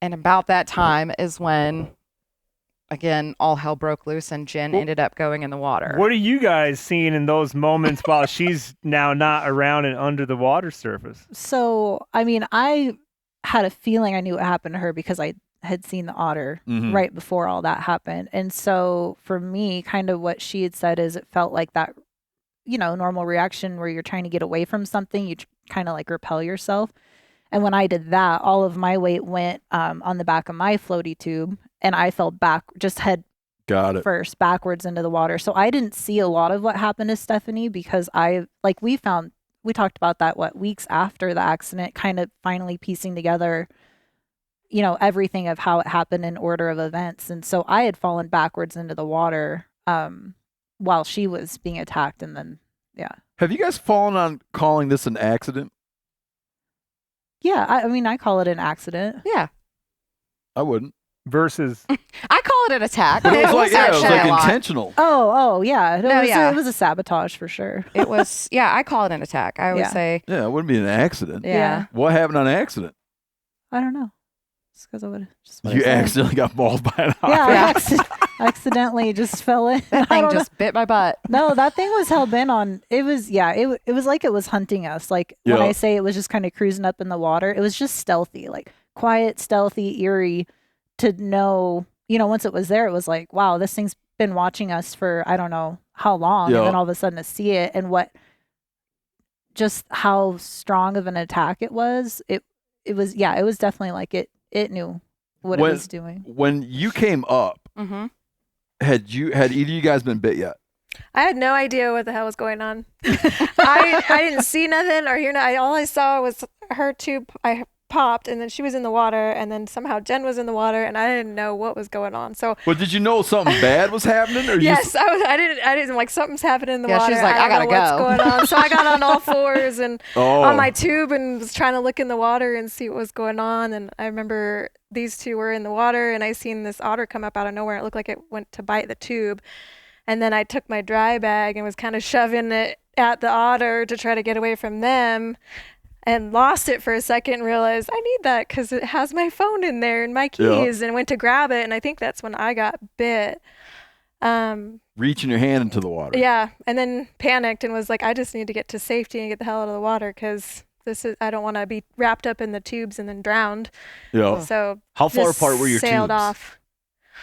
And about that time is when, again, all hell broke loose and Jen ended up going in the water. What are you guys seeing in those moments while she's now not around and under the water surface? So, I mean, I had a feeling I knew what happened to her because I had seen the otter Mhm. right before all that happened. And so for me, kind of what she had said is it felt like that, normal reaction where you're trying to get away from something, you kind of like repel yourself. And when I did that, all of my weight went on the back of my floaty tube, and I fell back, just head Got it. first backwards into the water. So I didn't see a lot of what happened to Stephanie because we talked about that, weeks after the accident, kind of finally piecing together, everything of how it happened in order of events. And so I had fallen backwards into the water while she was being attacked. And then, yeah. Have you guys fallen on calling this an accident? Yeah. I mean, I call it an accident. Yeah. I wouldn't. Versus, I call it an attack. But it was like actually a lot. intentional. Oh, yeah. No, yeah. It was a sabotage for sure. It was, yeah, I call it an attack. I would Yeah. say, Yeah, it wouldn't be an accident. yeah. What happened on accident? I don't know. It's because I would have You accidentally got mauled by an otter. Yeah, I accidentally just fell in. That I thing don't know. just bit my butt. No, that thing was hell bent on. It was it was like it was hunting us. Like when Yeah. I say it was just kind of cruising up in the water, it was just stealthy, like quiet, stealthy, eerie. To know, once it was there, it was like, wow, this thing's been watching us for I don't know how long, Yeah. and then all of a sudden to see it and just how strong of an attack it was. It was definitely like it knew what it was doing. When you came up, Mm-hmm. had either of you guys been bit yet? I had no idea what the hell was going on. I didn't see nothing or hear nothing. All I saw was her tube. I popped, and then she was in the water, and then somehow Jen was in the water, and I didn't know what was going on. So Well, did you know something bad was happening? Or yes, I didn't like something's happening in the Yeah, water. she's like, I don't gotta know go. what's going on. So I got on all fours and Oh. on my tube and was trying to look in the water and see what was going on. And I remember these two were in the water, and I seen this otter come up out of nowhere. It looked like it went to bite the tube. And then I took my dry bag and was kind of shoving it at the otter to try to get away from them. and lost it for a second and realized I need that because it has my phone in there and my keys, and went to grab it. And I think that's when I got bit. Reaching your hand into the water. Yeah. And then panicked and was like, I just need to get to safety and get the hell out of the water because I don't want to be wrapped up in the tubes and then drowned. Yeah. So How far just apart were your sailed tubes? off.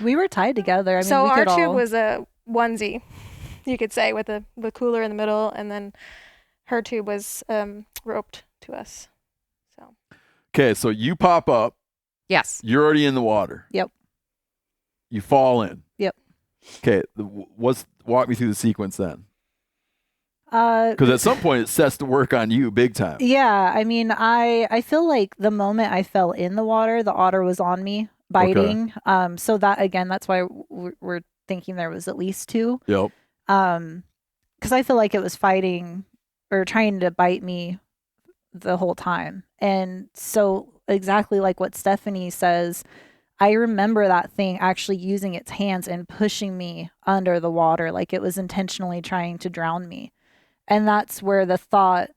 We were tied together. I mean, So we our could tube all... was a onesie, you could say, with the cooler in the middle, and then her tube was roped to us. So Okay, so you pop up. Yes. You're already in the water. Yep. You fall in. Yep. Okay, walk me through the sequence then. Uh, Because at some point it sets to work on you big time. Yeah, I mean, I feel like the moment I fell in the water, the otter was on me biting. So that, again, that's why we're thinking there was at least two. Yep. Because I feel like it was fighting or trying to bite me the whole time. And so exactly like what Stephanie says, I remember that thing actually using its hands and pushing me under the water, like it was intentionally trying to drown me. And that's where the thought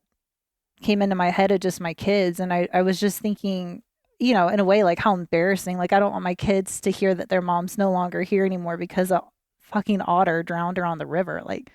came into my head of just my kids. And I was just thinking, you know, in a way, like how embarrassing. Like, I don't want my kids to hear that their mom's no longer here anymore because a fucking otter drowned her on the river. Like,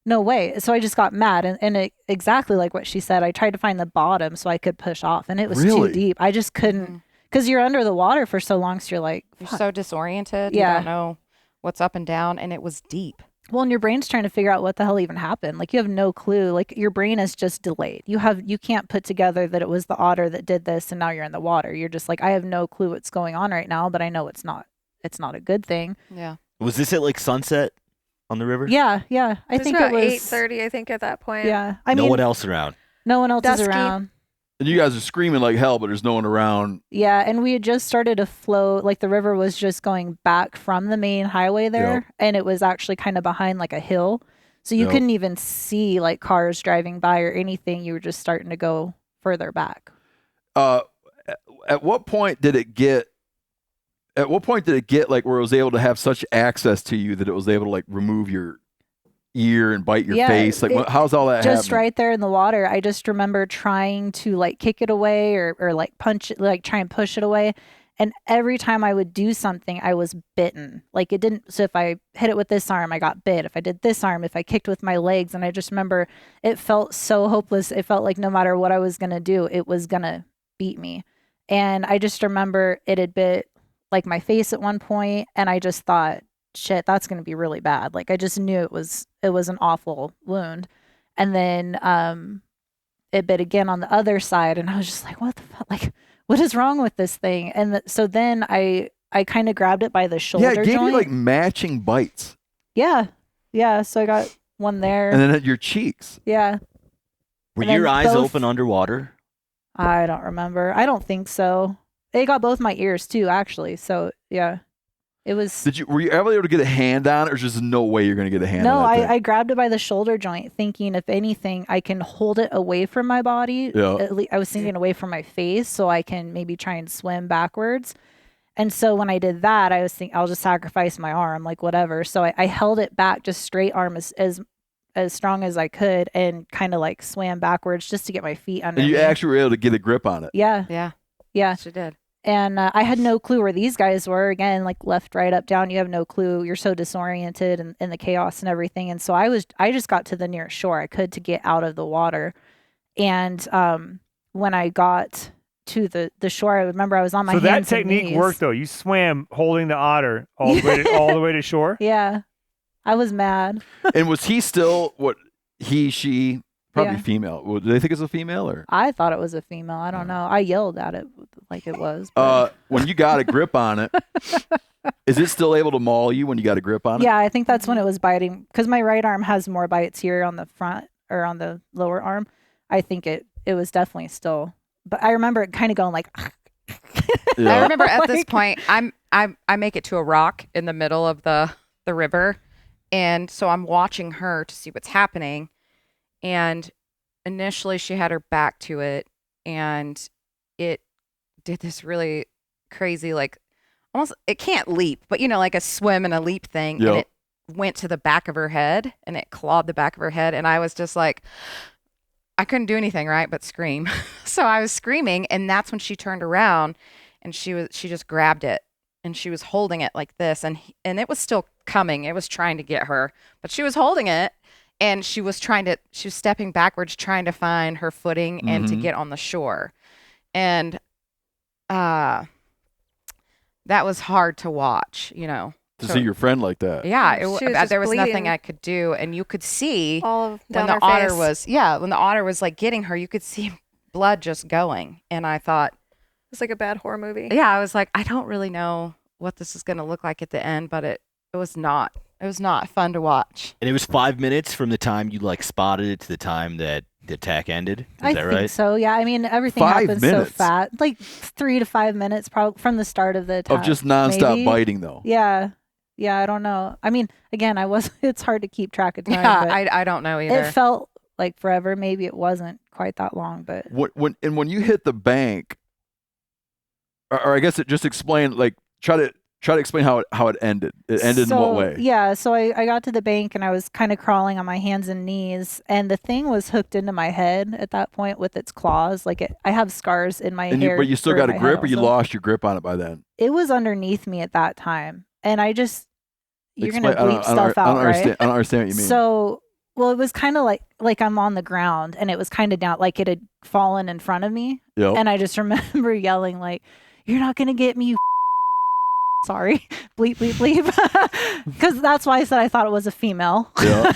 no way. So I just got mad. And exactly like what she said, I tried to find the bottom so I could push off. And it was Really? too deep. I just couldn't, because you're under the water for so long. So you're like, You're fuck. so disoriented. Yeah. You don't know what's up and down, and it was deep. Well, and your brain's trying to figure out what the hell even happened. Like, you have no clue. Like, your brain is just delayed. You can't put together that it was the otter that did this and now you're in the water. You're just like, I have no clue what's going on right now, but I know it's not a good thing. Yeah. Was this at like sunset on the river? Yeah. I think it about was 8:30. I think at that point. Yeah. I No mean, one else around. no one else is Dusky. around. And you guys are screaming like hell, but there's no one around. Yeah, and we had just started to float, like the river was just going back from the main highway there, Yep. and it was actually kind of behind like a hill. So you Yep. couldn't even see like cars driving by or anything. You were just starting to go further back. At what point did it get like where it was able to have such access to you that it was able to like remove your ear and bite your Yeah, face? Like, how's all that Just happening? right there in the water. I just remember trying to like kick it away or like punch it, like try and push it away. And every time I would do something, I was bitten. Like, it didn't. So if I hit it with this arm, I got bit. If I did this arm, if I kicked with my legs, and I just remember it felt so hopeless. It felt like no matter what I was going to do, it was going to beat me. And I just remember it had bit like my face at one point, and I just thought, shit, that's going to be really bad. Like, I just knew it was an awful wound. And then it bit again on the other side, and I was just like, what the fuck? Like, what is wrong with this thing? And so then I kind of grabbed it by the shoulder Yeah, it gave joint. you like matching bites. Yeah. So I got one there. And then at your cheeks. Yeah. Were And then your eyes both- open underwater? I don't remember. I don't think so. It got both my ears too, actually. So yeah, it was. Were you ever able to get a hand on it, or there's just no way you're going to get a hand No, on that thing? I grabbed it by the shoulder joint, thinking if anything, I can hold it away from my body. Yeah. At least I was thinking away from my face, so I can maybe try and swim backwards. And so when I did that, I was thinking I'll just sacrifice my arm, like whatever. So I held it back, just straight arm as strong as I could, and kind of like swam backwards just to get my feet under And you me. actually were able to get a grip on it. Yeah. Yeah. She did. And I had no clue where these guys were. Again, like left, right, up, down. You have no clue. You're so disoriented and the chaos and everything. And so I just got to the nearest shore I could to get out of the water. And when I got to the shore, I remember I was on my So that hands and technique knees. worked though. You swam holding the otter all the way to shore. Yeah, I was mad. And was he still she, probably Yeah. female? Well, do they think it's a female or? I thought it was a female. I don't know. I yelled at it like it was. but- When you got a grip on it, is it still able to maul you when you got a grip on it? Yeah, I think that's when it was biting, because my right arm has more bites here on the front or on the lower arm. I think it was definitely still, but I remember it kind of going like. I remember at this point, I make it to a rock in the middle of the river, and so I'm watching her to see what's happening. And initially, she had her back to it, and it did this really crazy, like almost it can't leap, but like a swim and a leap thing, Yep. and it went to the back of her head, and it clawed the back of her head, and I was just like, I couldn't do anything, right, but scream. So I was screaming, and that's when she turned around, and she just grabbed it, and she was holding it like this, and it was still coming. It was trying to get her, but she was holding it, and she was stepping backwards, trying to find her footing and to get on the shore, and that was hard to watch, To see your friend like that. Yeah, She was just there was nothing bleeding. I could do, and you could see All when down the her otter face. when the otter was like getting her, you could see blood just going, and I thought, It's like a bad horror movie. yeah, I was like, I don't really know what this is going to look like at the end, but it was not fun to watch. And it was 5 minutes from the time you like spotted it to the time that the attack ended. Is I that think right? so. Yeah. I mean, everything 5 happens minutes? so fast. Like 3 to 5 minutes, probably from the start of the attack. Of just nonstop maybe. biting, though. Yeah. Yeah. I don't know. I mean, again, it's hard to keep track of time. Yeah, but I don't know either. it felt like forever. Maybe it wasn't quite that long, but When you hit the bank, or I guess it just explain, like, try to explain how it ended. It ended in what way? Yeah, so I got to the bank and I was kind of crawling on my hands and knees, and the thing was hooked into my head at that point with its claws. Like I have scars in my hair. But you still or got a my grip, head or you also. lost your grip on it by then? It was underneath me at that time, and you're Explain- gonna bleep stuff out, right? I don't understand what you mean. So, well, it was kind of like I'm on the ground, and it was kind of down, like it had fallen in front of me, Yep. and I just remember yelling like, "You're not gonna get me, you." Sorry, bleep, bleep, bleep. Because that's why I said I thought it was a female. Yeah.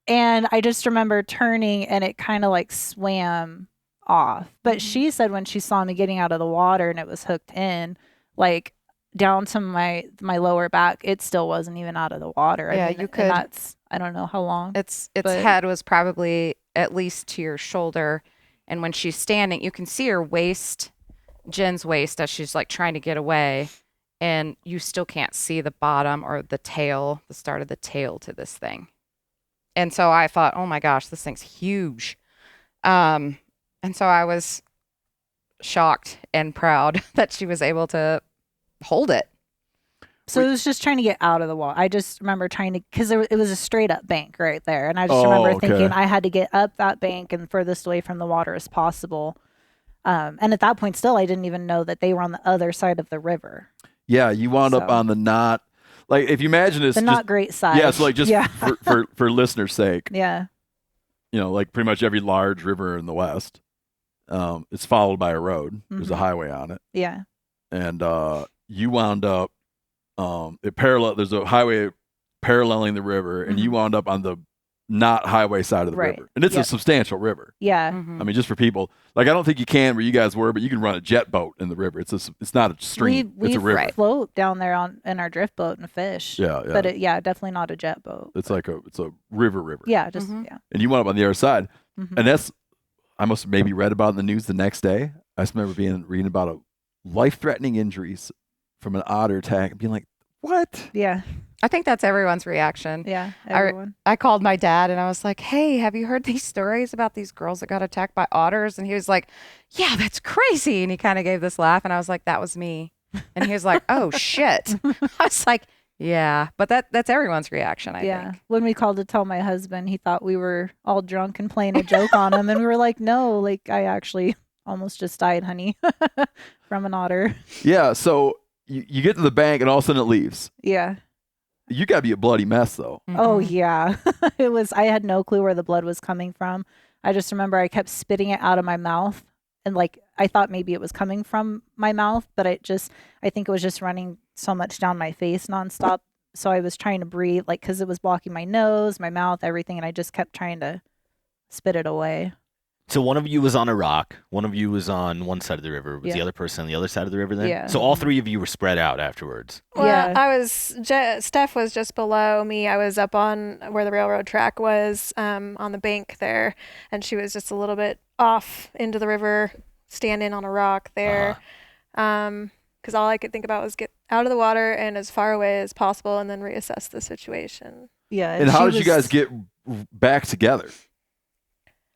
And I just remember turning and it kind of like swam off. But she said when she saw me getting out of the water and it was hooked in, like down to my lower back, it still wasn't even out of the water. Yeah, I mean, you could- And that's, I don't know how long. Its but- head was probably at least to your shoulder, and when she's standing, you can see her waist, Jen's waist, as she's like trying to get away, and you still can't see the bottom or the tail, the start of the tail to this thing. And so I thought, oh my gosh, this thing's huge. And so I was shocked and proud that she was able to hold it. So it was just trying to get out of the water. I just remember trying to, because it was a straight up bank right there. And I just Oh, remember okay. thinking I had to get up that bank and furthest away from the water as possible. And at that point, still, I didn't even know that they were on the other side of the river. Yeah, you wound up So- on the not, like, if you imagine this, The not great side. yeah, so like just yeah. for listeners' sake, Yeah. like pretty much every large river in the West, it's followed by a road. There's a Mhm. highway on it, Yeah. and you wound up, there's a highway paralleling the river, and you wound up on the not highway side of the Right. river, and it's a Yep. substantial river. Yeah. Mhm. I mean, just for people, like, I don't think you can where you guys were, but you can run a jet boat in the river. It's not a stream. We it's a river. float down there in our drift boat and fish. Yeah, yeah. But definitely not a jet boat. It's like it's a river. Yeah, just, Mhm. yeah. And you went up on the other side. Mhm. And that's, I must have maybe read about in the news the next day. I just remember reading about a life-threatening injuries from an otter attack and being like, what? Yeah. I think that's everyone's reaction. Yeah. Everyone. I called my dad and I was like, hey, have you heard these stories about these girls that got attacked by otters? And he was like, yeah, that's crazy. And he kind of gave this laugh. And I was like, that was me. And he was like, oh, shit. I was like, yeah. But that's everyone's reaction, I think. When we called to tell my husband, he thought we were all drunk and playing a joke on him. And we were like, no, like I actually almost just died, honey, from an otter. Yeah, so you get to the bank and all of a sudden it leaves. Yeah. You got to be a bloody mess, though. Oh yeah. I had no clue where the blood was coming from. I just remember I kept spitting it out of my mouth, and like I thought maybe it was coming from my mouth, but I think it was just running so much down my face nonstop. So I was trying to breathe, like, cause it was blocking my nose, my mouth, everything. And I just kept trying to spit it away. So one of you was on a rock. One of you was on one side of the river. Was the Yeah. other person on the other side of the river then? Yeah. So all three of you were spread out afterwards. Well, Yeah. Steph was just below me. I was up on where the railroad track was, on the bank there, and she was just a little bit off into the river, standing on a rock there. Because all I could think about was get out of the water and as far away as possible, and then reassess the situation. Yeah. And how she did you was- guys get back together?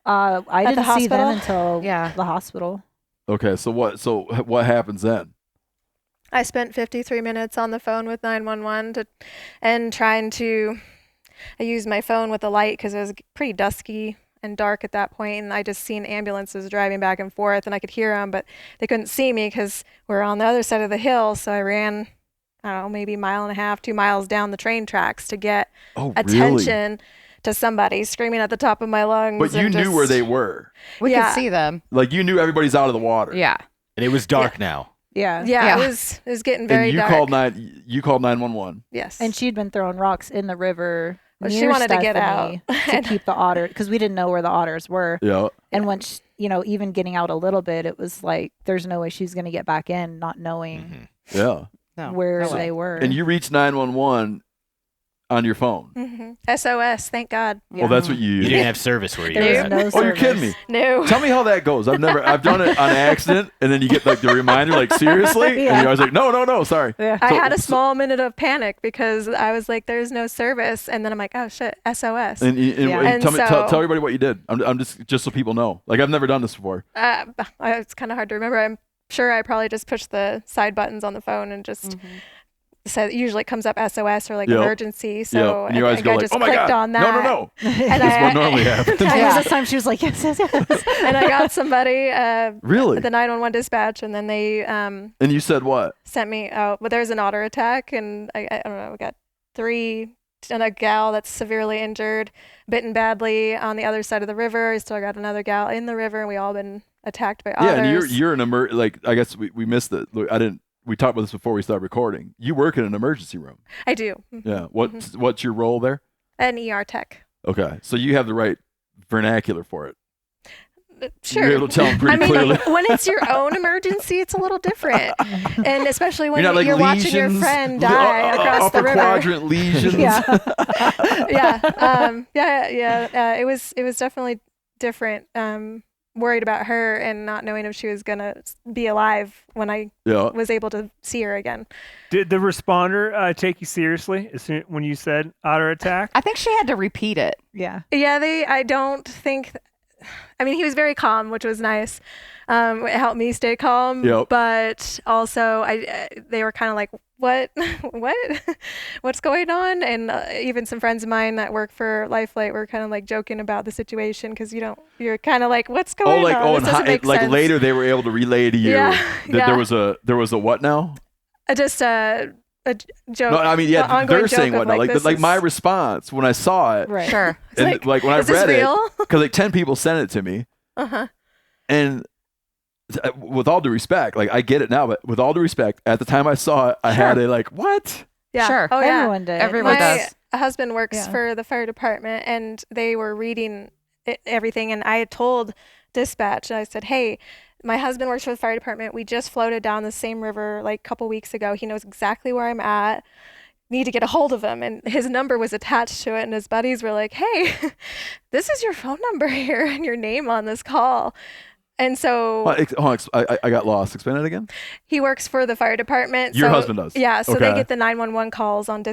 I At the didn't see them hospital? until Yeah. the hospital. Okay, so what happens then? I spent 53 minutes on the phone with 911 and trying to. I used my phone with a light because it was pretty dusky and dark at that point, and I just seen ambulances driving back and forth, and I could hear them, but they couldn't see me because we're on the other side of the hill. So I ran, I don't know, maybe 1.5 miles, 2 miles down the train tracks to get attention to somebody, screaming at the top of my lungs. But you knew where they were. We could see them. Like you knew everybody's out of the water. Yeah. And it was dark now. Yeah. Yeah, it was getting very and you dark. You called 911. Yes. And she'd been throwing rocks in the river. Well, she near wanted to get Stephanie to keep the otter, because we didn't know where the otters were. Yeah. And when even getting out a little bit, it was like there's no way she's going to get back in, not knowing Yeah. where they were. And you reached 911 on your phone. SOS, thank God. Well, that's what you You used. didn't have service where you There were was at. no Oh, you're kidding me. No. Tell me how that goes. I've done it on accident, and then you get like the reminder, like seriously, and I was like, no, sorry. Yeah. I had a small minute of panic because I was like, "There's no service," and then I'm like, "Oh shit, SOS." And And tell everybody what you did. I'm just so people know. Like I've never done this before. It's kind of hard to remember. I'm sure I probably just pushed the side buttons on the phone and just said. Usually it comes up SOS or like emergency. So and you always go I like, just "Oh my clicked God, on that. no!" And That's what normally happens. And this time she was like, yes. and I got somebody. Really? The 911 dispatch, and then they And you said what? sent me out. But there's an otter attack, and I don't know. We got 3 and a gal that's severely injured, bitten badly on the other side of the river. I still got another gal in the river, and we all been attacked by otters. Yeah, and you're an like I guess we missed it. I didn't. We talked about this before we started recording. You work in an emergency room. I do. Yeah. What's your role there? An ER tech. Okay, so you have the right vernacular for it. Sure. You're able to tell them pretty I mean, clearly. when it's your own emergency, it's a little different, and especially when You're not like you're watching your lesions, friend die across upper the river. quadrant lesions. It was definitely different. Worried about her and not knowing if she was gonna be alive when I was able to see her again. Did the responder take you seriously when you said otter attack? I think she had to repeat it. Yeah. Yeah, I don't think. I mean, he was very calm, which was nice. It helped me stay calm. Yep. But also, they were kind of like, "What? What's going on?" And even some friends of mine that work for Lifelight were kind of like joking about the situation because you're kind of like, "What's going on?" This doesn't make sense. Later they were able to relay to you that there was a what now? Just a joke. No, I mean, yeah, ongoing they're saying joke what of, now? Like my response when I saw it, Right. Sure. and like when I is this read real? it, because like 10 people sent it to me, and with all due respect, like I get it now, but with all due respect, at the time I saw it, I had a like, what? Yeah. Sure. Oh, yeah. Everyone did. Everyone My does. husband works for the fire department, and they were reading everything, and I had told dispatch, I said, "Hey, my husband works for the fire department. We just floated down the same river like a couple weeks ago. He knows exactly where I'm at. Need to get a hold of him." And his number was attached to it, and his buddies were like, "Hey, this is your phone number here and your name on this call." And so I got lost. Explain it again. he works for the fire department. Your husband does. Yeah, so they Okay. get the 911 calls on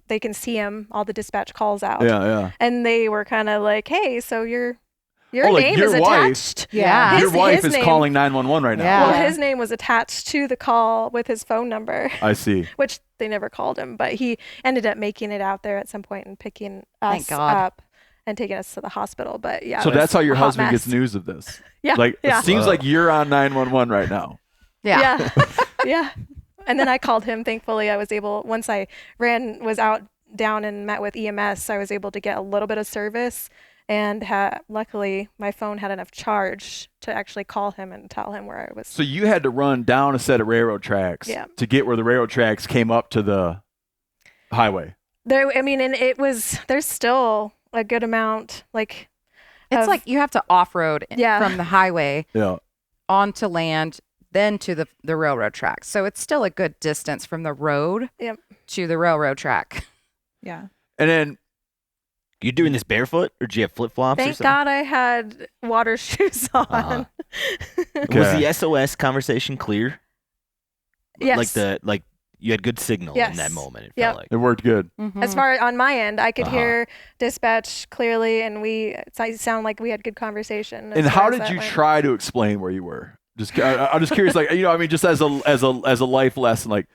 they can see him, all the dispatch calls out. Yeah. And they were kind of like, "Hey, so your like name your is wife- attached." Yeah. Your wife is name- calling 911 right now. Yeah. Well, his name was attached to the call with his phone number, I see. which they never called him, but he ended up making it out there at some point and picking Thank us God. up and taking us to the hospital. But yeah, So it was that's how your a hot husband mess. gets news of this. Yeah, Like yeah. it seems like you're on 911 right now. Yeah. Yeah. And then I called him. Thankfully, I was able, once I was out down and met with EMS, I was able to get a little bit of service. And luckily, my phone had enough charge to actually call him and tell him where I was. So you had to run down a set of railroad tracks to get where the railroad tracks came up to the highway. There's still a good amount, like. It's like you have to off-road Yeah. from the highway Yeah. onto land, then to the railroad track. So it's still a good distance from the road Yep. to the railroad track. Yeah. And then You doing this barefoot, or do you have flip flops? or Thank something? God I had water shoes on. Uh-huh. Okay. Was the SOS conversation clear? Yes. Like you had good signal in Yes. that moment. It Yep. felt like. it worked good. As far on my end, I could Uh-huh. hear dispatch clearly, and it sounded like we had good conversation. And how did you try to explain where you were? I'm just curious, like just as a life lesson, like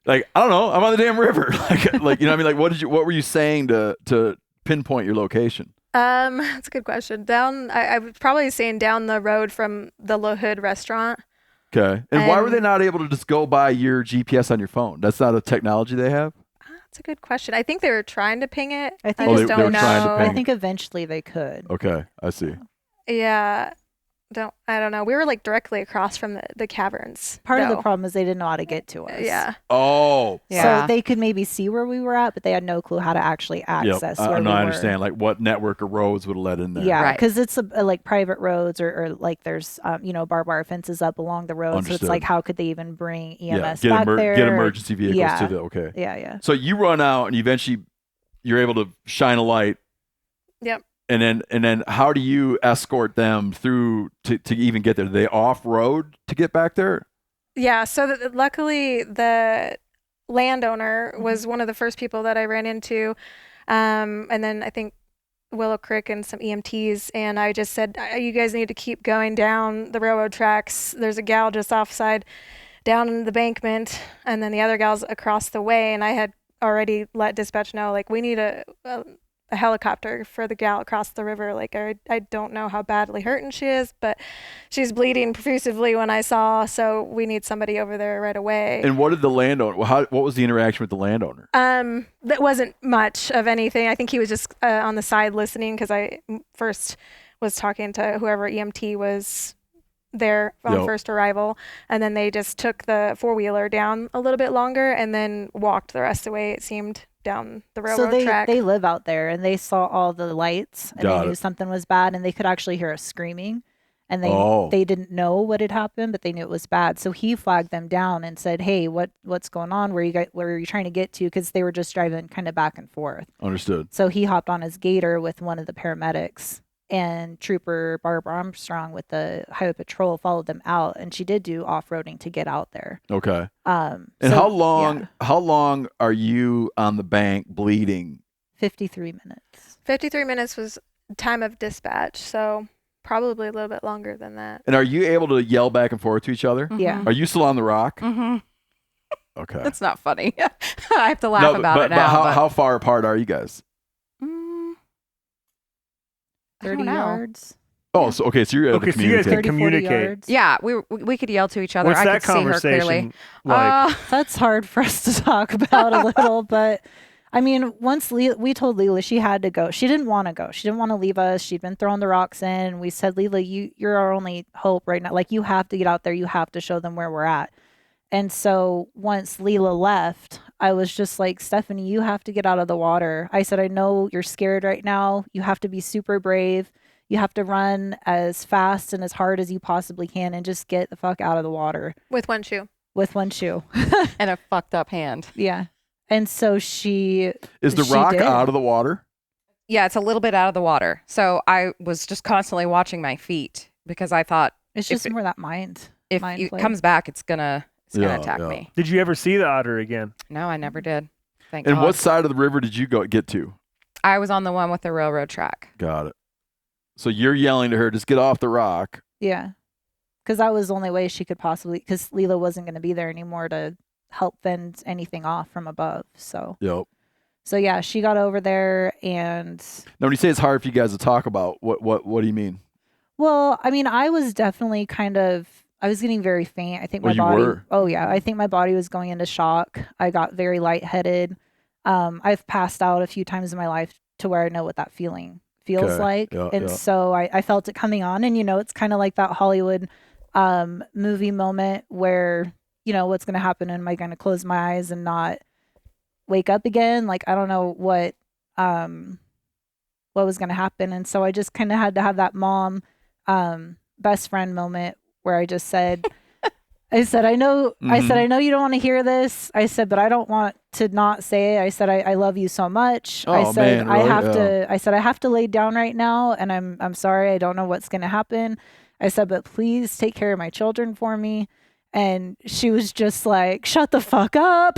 I don't know, I'm on the damn river, like what were you saying to pinpoint your location? That's a good question. I was probably saying down the road from the La Hood restaurant. Okay. And why were they And- not able to just go by your GPS on your phone? That's not a technology they have? That's a good question. I think they were trying to ping it. I think I Oh, just they don't were trying to know. ping I think eventually they could. Okay. I see. Yeah. I don't know. We were like directly across from the caverns. Part of the though. problem is they didn't know how to get to us. Yeah. Oh. Yeah. So they could maybe see where we were at, but they had no clue how to actually access where we no, were. I understand. Like what network of roads would have led in there. Yeah, Right. because it's like private roads or like there's barbed wire fences up along the road. So Understood. it's like how could they even bring EMS Get, back there? get emergency vehicles Yeah. to the, okay. Yeah. So you run out and eventually you're able to shine a light. Yep. And then how do you escort them through to even get there? Are they off road to get back there? Yeah. So luckily, the landowner was one of the first people that I ran into. And then I think Willow Creek and some EMTs. And I just said, you guys need to keep going down the railroad tracks. There's a gal just offside down in the embankment. And then the other gal's across the way. And I had already let dispatch know, like, we need a helicopter for the gal across the river. Like, I don't know how badly hurting she is, but she's bleeding profusely when I saw, so we need somebody over there right away. And what did the landowner, what was the interaction with the landowner? That wasn't much of anything. I think he was just on the side listening because I first was talking to whoever EMT was there on Yep. first arrival, and then they just took the four-wheeler down a little bit longer and then walked the rest of the way, it seemed, down the railroad So track. they live out there and they saw all the lights and Got they knew it. something was bad and they could actually hear us screaming. And Oh. they didn't know what had happened, but they knew it was bad. So he flagged them down and said, "Hey, what's going on? Where are you trying to get to?" Because they were just driving kind of back and forth. Understood. So he hopped on his gator with one of the paramedics, and Trooper Barbara Armstrong with the highway patrol followed them out, and she did do off-roading to get out there. Okay. And And how long are you on the bank bleeding? 53 minutes. 53 minutes was time of dispatch, so probably a little bit longer than that. And are you able to yell back and forth to each other? Yeah. Are you still on the rock? Mm-hmm. Okay. That's not funny. I have to laugh No, about but, it now. But but- how far apart are you guys? I don't 30 know. yards. Oh, so okay, so you're able Okay, to so you guys communicate. can 30, 40 communicate. yards. Yeah, we could yell to each other. What's I that could see her clearly. conversation like? That's hard for us to talk about a little, but I mean, once we told Leila she had to go. She didn't want to go. She didn't want to leave us. She'd been throwing the rocks in. And we said, Leila, you're our only hope right now. Like, you have to get out there. You have to show them where we're at. And so once Leila left, I was just like, Stephanie, you have to get out of the water. I said, I know you're scared right now. You have to be super brave. You have to run as fast and as hard as you possibly can and just get the fuck out of the water With one shoe. with one shoe. And a fucked up hand. Yeah. And so she Is the she rock did. out of the water? Yeah, it's a little bit out of the water. So I was just constantly watching my feet because I thought It's If just it- more that mind. if mind it play. comes back, it's gonna Yeah, attack yeah. me. Did you ever see the otter again? No, I never did. Thank And God. what side of the river did you get to? I was on the one with the railroad track. Got it. So you're yelling to her, just get off the rock. Yeah. Because that was the only way she could possibly, because Leila wasn't going to be there anymore to help fend anything off from above. So yeah, she got over there and, Now, when you say it's hard for you guys to talk about, what do you mean? well, I mean, I was definitely I was getting very faint. I think my Well, you body, were. oh yeah, I think my body was going into shock. I got very lightheaded. I've passed out a few times in my life to where I know what that feeling feels Okay. like. Yeah, And yeah. so I felt it coming on, and it's kind of like that Hollywood movie moment where, what's going to happen? Am I going to close my eyes and not wake up again? Like, I don't know what was going to happen. And so I just kind of had to have that mom best friend moment where I just said, I said, I know you don't want to hear this. I said, but I don't want to not say it. I said, I love you so much. I Oh, said, man, really? I said, I have to lay down right now. And I'm sorry. I don't know what's going to happen. I said, but please take care of my children for me. And she was just like, shut the fuck up.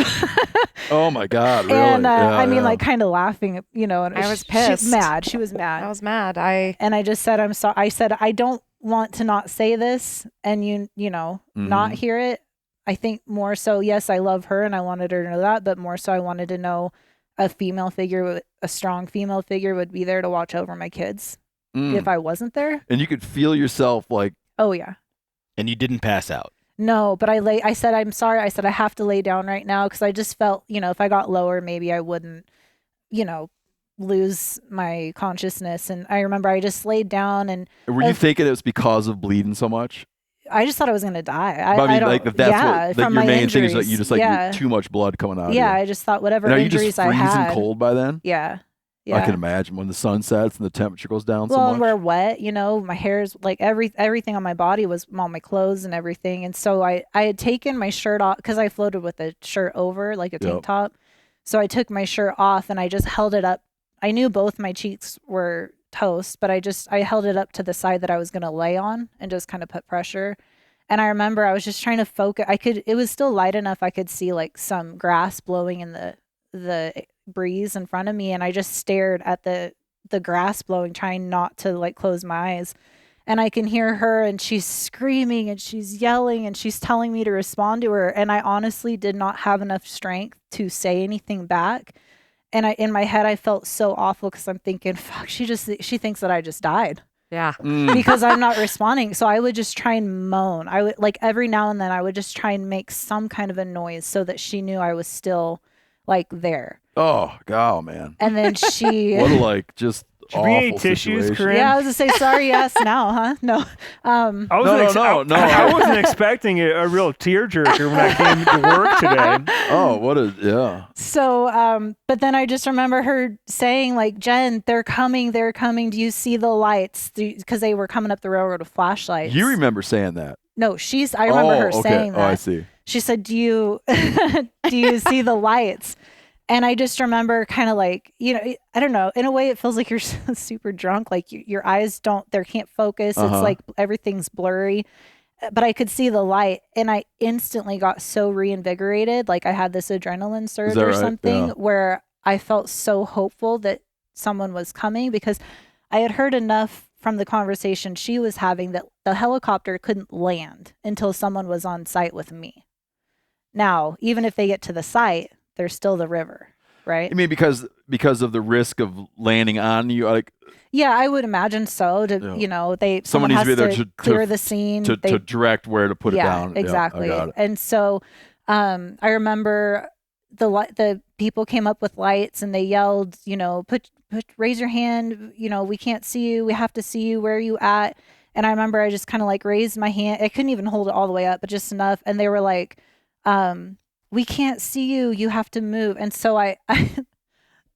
Oh my God, really? And Yeah, I mean, yeah. like kind of laughing, And I was She pissed. was mad. She was mad. I was mad. And I just said, I'm sorry. I said, I don't want to not say this and not Mhm. hear it. I think more so, yes, I love her and I wanted her to know that, but more so I wanted to know a female figure, a strong female figure would be there to watch over my kids if I wasn't there. And you could feel yourself like, Oh yeah. And you didn't pass out. No, but I said, I'm sorry. I said, I have to lay down right now because I just felt, if I got lower, maybe I wouldn't, lose my consciousness. And I remember I just laid down and. were you thinking it was because of bleeding so much? I just thought I was going to die. I mean, that's what your main thing is, like you just yeah. too much blood coming out of you. Yeah, I just thought whatever Now injuries you just I had. freezing cold by then? Yeah. I can imagine when the sun sets and the temperature goes down so Well, much. and we're wet, my hair's like everything on my body was on my clothes and everything. And so I had taken my shirt off because I floated with a shirt over, like a tank top. So I took my shirt off and I just held it up. I knew both my cheeks were toast, but I held it up to the side that I was going to lay on and just kind of put pressure. And I remember I was just trying to focus. It was still light enough. I could see like some grass blowing in the breeze in front of me. And I just stared at the grass blowing, trying not to like close my eyes. And I can hear her and she's screaming and she's yelling and she's telling me to respond to her. And I honestly did not have enough strength to say anything back. And in my head, I felt so awful because I'm thinking, fuck, she thinks that I just died. Yeah. Because I'm not responding. So I would just try and moan. I would like every now and then I would just try and make some kind of a noise so that she knew I was still like there. Oh, God, man. And then she what a like just Should we need awful tissues, situation. Corinne? Yeah, I was gonna say sorry, yes, now, huh? No. No. I wasn't expecting a real tearjerker when I came to work today. Oh, yeah. So, but then I just remember her saying, like, Jen, they're coming. Do you see the lights? Because they were coming up the railroad with flashlights. You remember saying that? No, I remember her saying that. Oh, I see. She said, do you see the lights? And I just remember kind of like, I don't know, in a way it feels like you're super drunk. Like your eyes they can't focus. It's like everything's blurry, but I could see the light and I instantly got so reinvigorated. Like I had this adrenaline surge or something where I felt so hopeful that someone was coming because I had heard enough from the conversation she was having that the helicopter couldn't land until someone was on site with me. Now, even if they get to the site, there's still the river, right? I mean, because of the risk of landing on you, like. Yeah, I would imagine so. Someone needs has to be there to clear the scene to direct where to put it down. Exactly. Yeah, I got it. And so, I remember the people came up with lights and they yelled, raise your hand. We can't see you. We have to see you. Where are you at? And I remember I just kind of like raised my hand. I couldn't even hold it all the way up, but just enough. And they were like, we can't see you. You have to move. And so I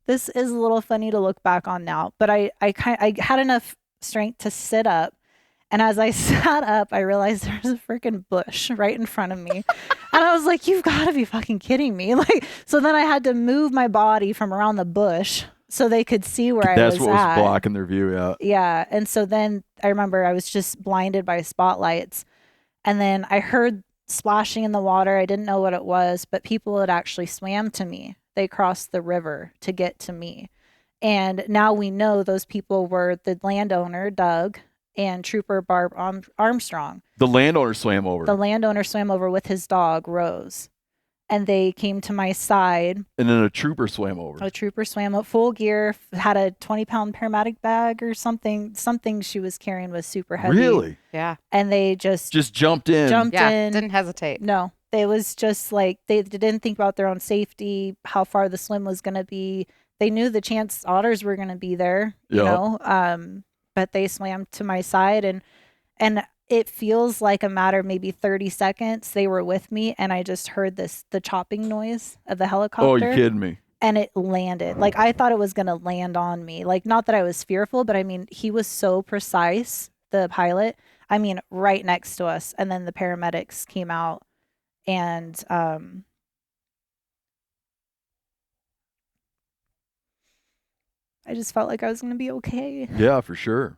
this is a little funny to look back on now, but I had enough strength to sit up. And as I sat up, I realized there was a freaking bush right in front of me. And I was like, you've got to be fucking kidding me. Like, so then I had to move my body from around the bush so they could see where I was at. That's what was blocking their view, yeah. Yeah. And so then I remember I was just blinded by spotlights. And then I heard splashing in the water. I didn't know what it was, but people had actually swam to me. They crossed the river to get to me. And now we know those people were the landowner, Doug, and Trooper Barb Armstrong. The landowner swam over. The landowner swam over with his dog, Rose. And they came to my side. And then a trooper swam over. A trooper swam up full gear, had a 20-pound paramedic bag or something. Something she was carrying was super heavy. Really? Yeah. And they just jumped in. Didn't hesitate. No. It was just like they didn't think about their own safety, how far the swim was going to be. They knew the chance otters were going to be there, but they swam to my side and it feels like a matter of maybe 30 seconds. They were with me and I just heard the chopping noise of the helicopter. Oh, you're kidding me. And it landed. Like I thought it was going to land on me. Like not that I was fearful, but I mean, he was so precise, the pilot. I mean, right next to us. And then the paramedics came out and I just felt like I was going to be okay. Yeah, for sure.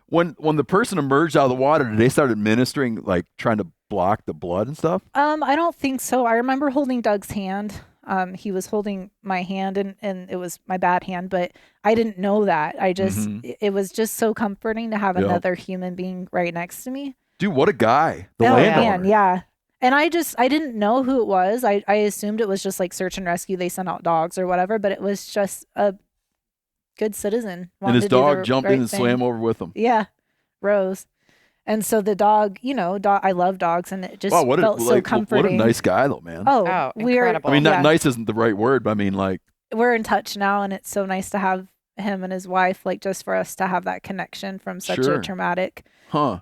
When the person emerged out of the water, did they start administering, like trying to block the blood and stuff? I don't think so. I remember holding Doug's hand. He was holding my hand and it was my bad hand, but I didn't know that. I just, it was just so comforting to have another human being right next to me. Dude, what a guy. The Oh, landowner. man, yeah. And I didn't know who it was. I assumed it was just like search and rescue. They sent out dogs or whatever, but it was just a good citizen. And his wanted to do the dog jumped right in and thing. swam over with him. Yeah, Rose. And so the dog, I love dogs, and it just Wow, felt so comforting. what a nice guy, though, man. Oh, incredible. I mean, yeah. nice isn't the right word, but I mean, like, We're in touch now, and it's so nice to have him and his wife, like just for us to have that connection from such Sure. a traumatic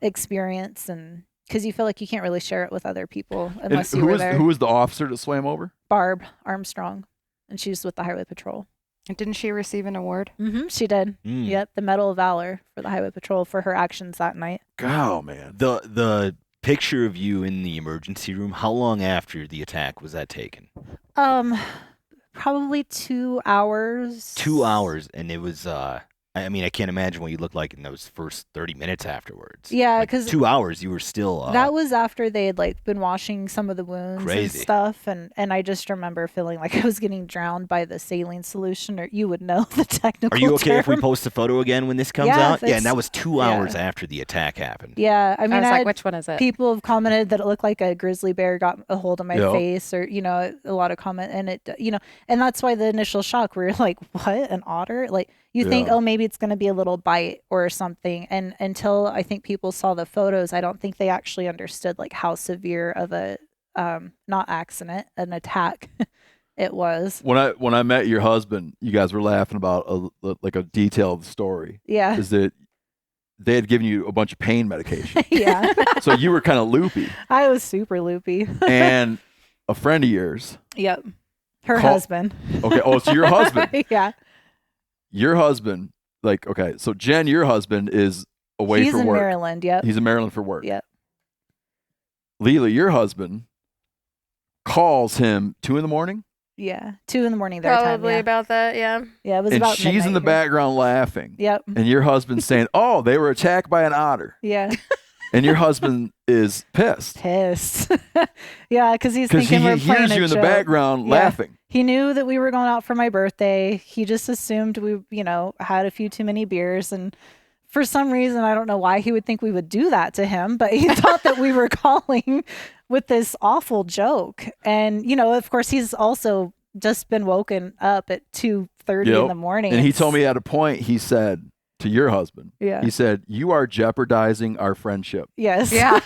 experience, and because you feel like you can't really share it with other people unless and you were there. who was the officer that swam over? Barb Armstrong, and she's with the Highway Patrol. And didn't she receive an award? Mm-hmm, she did. Mm. Yep, the Medal of Valor for the Highway Patrol for her actions that night. Oh, man. The picture of you in the emergency room, how long after the attack was that taken? Probably 2 hours. 2 hours, and it was I mean, I can't imagine what you looked like in those first 30 minutes afterwards. Yeah, Like, 'cause 2 hours you were still that was after they had like been washing some of the wounds Crazy. and stuff, and I just remember feeling like I was getting drowned by the saline solution, or you would know the technical Are you okay if we term. post a photo again when this comes Yeah, out? Yeah, and that it's- was 2 hours after the attack happened. Yeah, I mean, I was I like, had which one is it? people have commented that it looked like a grizzly bear got a hold of my Yep. face, or a lot of comment, and it and that's why the initial shock, where you're like, what, an otter? Like you think, Yeah. oh, maybe it's going to be a little bite or something, and until I think people saw the photos, I don't think they actually understood like how severe of a not accident, an attack it was. When I met your husband, you guys were laughing about a detail of the story. Yeah. Is that they had given you a bunch of pain medication. Yeah. So you were kind of loopy. I was super loopy. And a friend of yours. Yep. Her Call- husband. Okay. Oh, so your husband. Yeah. Your husband, like, okay. So Jen, your husband is away He's for in work. Maryland. Yep. He's in Maryland for work. Yep. Leila, your husband, calls him 2 a.m. Yeah. 2 a.m. their time. Probably Yeah. about that. Yeah. Yeah. It was And about she's in the midnight here. background laughing. Yep. And your husband's saying, oh, they were attacked by an otter. Yeah. And your husband is pissed. Pissed. Yeah, because he's Because he thinking we're playing hears a you in the joke. background Yeah. laughing. He knew that we were going out for my birthday. He just assumed we, had a few too many beers. And for some reason, I don't know why he would think we would do that to him, but he thought that we were calling with this awful joke. And, of course, he's also just been woken up at 2:30 in the morning. And he It's- told me at a point, he said to your husband, Yeah. he said, you are jeopardizing our friendship. Yes. Yeah.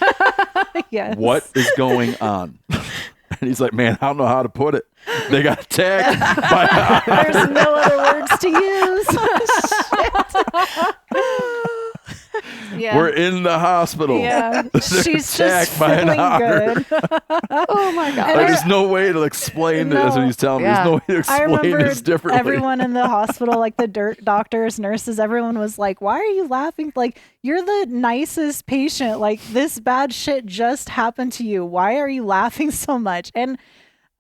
Yes. What is going on? And he's like, man, I don't know how to put it. They got attacked by an otter. There's no other words to use. Yeah. We're in the hospital. Yeah. They're She's attacked just by an feeling otter. good. Oh my god. And There's no way to explain this. That's what he's telling me. Yeah. There's no way to I explain remember this differently. everyone in the hospital, like the doctors, nurses, everyone was like, why are you laughing? Like, you're the nicest patient. Like, this bad shit just happened to you. Why are you laughing so much? And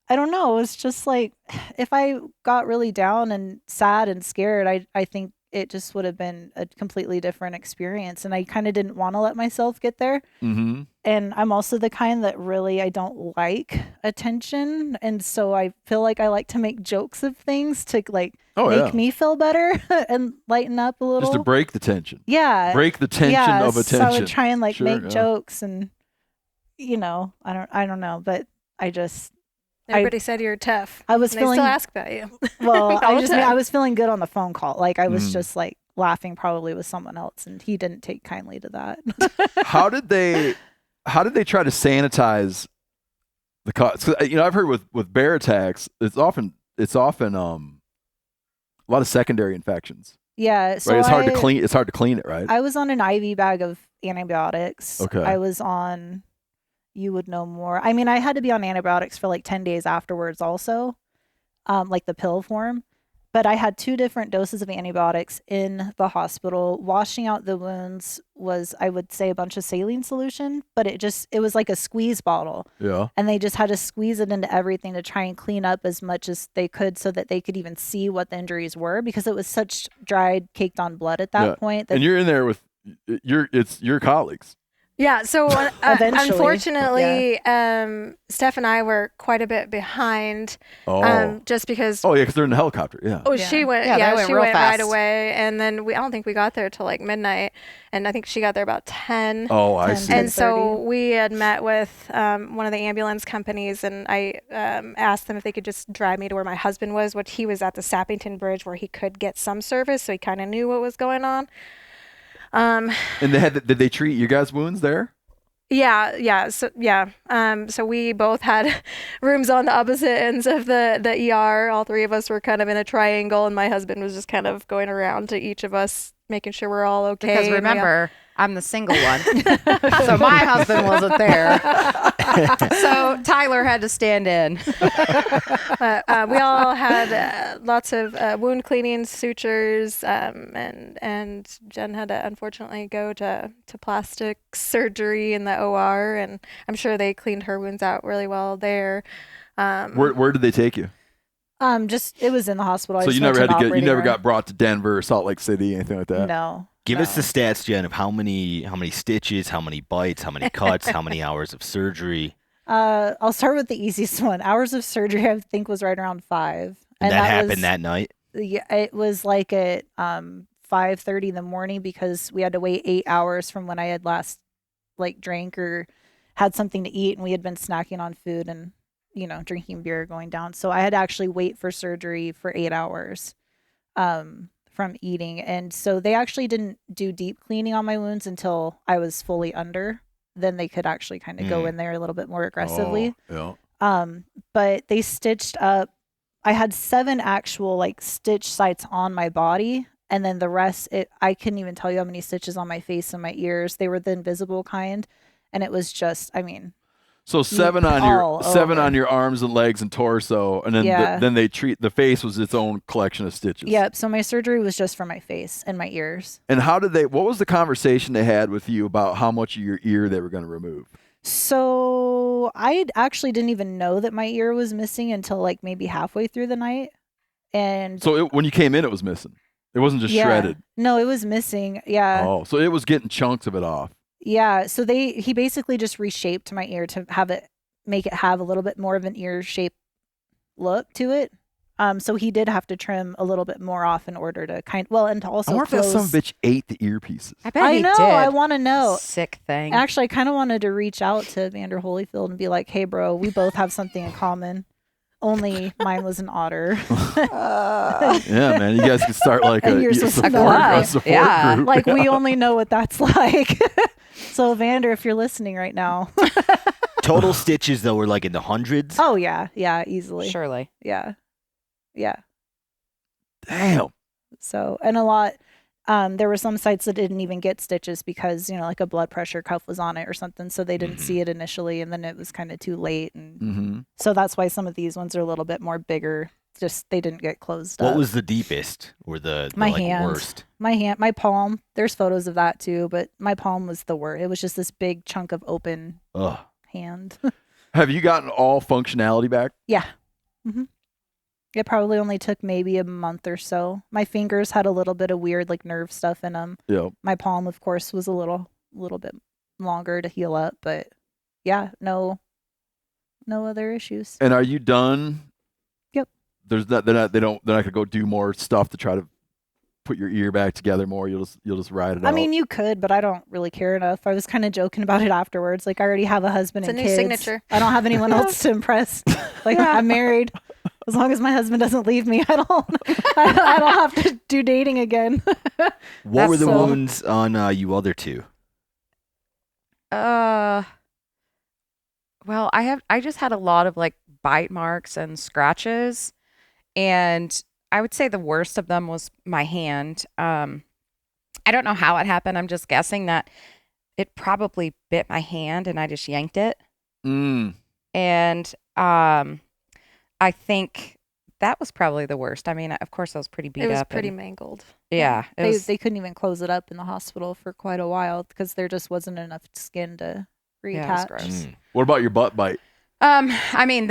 I don't know. It's just like, if I got really down and sad and scared, I think it just would have been a completely different experience. And I kind of didn't want to let myself get there. Mm-hmm. And I'm also the kind that really, I don't like attention. And so I feel like I like to make jokes of things to like make me feel better and lighten up a little. Just to break the tension. Yeah. Break the tension of attention. So I would try and like Sure, make yeah. jokes and, I don't know, but I just, Everybody said you're tough. I was and feeling, they still ask about you. well, all the time. I was feeling good on the phone call. Like I was Mm. just like laughing probably with someone else, and he didn't take kindly to that. How did they try to sanitize the cause? 'Cause, I've heard with bear attacks, it's often a lot of secondary infections. Yeah. So Right? It's hard to clean it, right? I was on an IV bag of antibiotics. Okay. I was on, you would know more. I mean, I had to be on antibiotics for like 10 days afterwards also, like the pill form. But I had 2 different doses of antibiotics in the hospital. Washing out the wounds was, I would say, a bunch of saline solution, but it was like a squeeze bottle. Yeah. And they just had to squeeze it into everything to try and clean up as much as they could so that they could even see what the injuries were, because it was such dried, caked on blood at that Yeah. point. That And you're in there with your colleagues. Yeah, so Eventually, unfortunately, Steph and I were quite a bit behind, just because. Oh yeah, because they're in the helicopter. Yeah. Oh, she went. Yeah, Yeah, they went she real went right fast. away, and then I don't think we got there till like midnight, and I think she got there about 10. Oh, I 10, see. And so 10:30. we had met with one of the ambulance companies, and I asked them if they could just drive me to where my husband was, which he was at the Sappington Bridge where he could get some service, so he kind of knew what was going on. And did they treat your guys' wounds there? So we both had rooms on the opposite ends of the ER. All three of us were kind of in a triangle, and my husband was just kind of going around to each of us, making sure we're all okay. Because remember, I'm the single one. So my husband wasn't there. So Tyler had to stand in. We all had lots of wound cleaning, sutures, and Jen had to unfortunately go to plastic surgery in the OR, and I'm sure they cleaned her wounds out really well there. Where did they take you? Just it was in the hospital. I So just you went never to had an to get. You operating never room. got brought to Denver or Salt Lake City, anything like that. No. Give us the stats, Jen, of how many stitches, how many bites, how many cuts, how many hours of surgery. I'll start with the easiest one. Hours of surgery, I think, was right around 5. And that happened was, that night? Yeah, it was like at 5:30 in the morning because we had to wait 8 hours from when I had last like drank or had something to eat, and we had been snacking on food and drinking beer going down. So I had to actually wait for surgery for 8 hours from eating, and so they actually didn't do deep cleaning on my wounds until I was fully under. Then they could actually kind of go in there a little bit more aggressively. Oh, yeah. But they stitched up. I had 7 actual like stitch sites on my body, and then the rest, I couldn't even tell you how many stitches on my face and my ears. They were the invisible kind, and it was just, So 7 on all your arms and legs and torso, and then Yeah. then they treat the face was its own collection of stitches. Yep. So my surgery was just for my face and my ears. And how did they? What was the conversation they had with you about how much of your ear they were going to remove? So I actually didn't even know that my ear was missing until like maybe halfway through the night. And So when you came in, it was missing. It wasn't just shredded. No, it was missing. Yeah. Oh, so it was getting chunks of it off. Yeah. So he basically just reshaped my ear to make it have a little bit more of an ear shape look to it. So he did have to trim a little bit more off in order to and to also I wonder if that close. some bitch ate the earpieces. I bet I he know. did. I want to know. Sick thing. Actually, I kind of wanted to reach out to Vander Holyfield and be like, "Hey, bro, we both have something in common. Only mine was an otter." Yeah, man, you guys could start like And a you're supposed to support, know. a support Yeah. group. Like we only know what that's like. So Vander, if you're listening right now. Total stitches, though, were like in the hundreds. Oh yeah, easily. Surely. Yeah. Damn. So, and a lot, there were some sites that didn't even get stitches because, like a blood pressure cuff was on it or something. So they didn't see it initially, and then it was kind of too late. And Mm-hmm. so that's why some of these ones are a little bit more bigger. Just they didn't get closed up. What was the deepest or the My like, hand. worst? My hand, my palm. There's photos of that too, but my palm was the worst. It was just this big chunk of open Ugh. hand. Have you gotten all functionality back? Yeah. It probably only took maybe a month or so. My fingers had a little bit of weird like nerve stuff in them. Yeah. My palm, of course, was a little bit longer to heal up, but yeah, no other issues. And are you done? Yep. There's not. They're not gonna go do more stuff to try to put your ear back together more. You'll just ride it out. I mean, you could, but I don't really care enough. I was kind of joking about it afterwards. Like, I already have a husband It's and a new kids. signature. I don't have anyone else to impress. Like, I'm married. As long as my husband doesn't leave me, I don't have to do dating again. What were the so- wounds on you other two? Well, I just had a lot of like bite marks and scratches, and I would say the worst of them was my hand. I don't know how it happened. I'm just guessing that it probably bit my hand and I just yanked it. And I think that was probably the worst. I mean, of course, I was pretty beat It was up. pretty and- mangled. yeah. They couldn't even close it up in the hospital for quite a while because there just wasn't enough skin to Yeah, it was reattach. gross. What about your butt bite? I mean,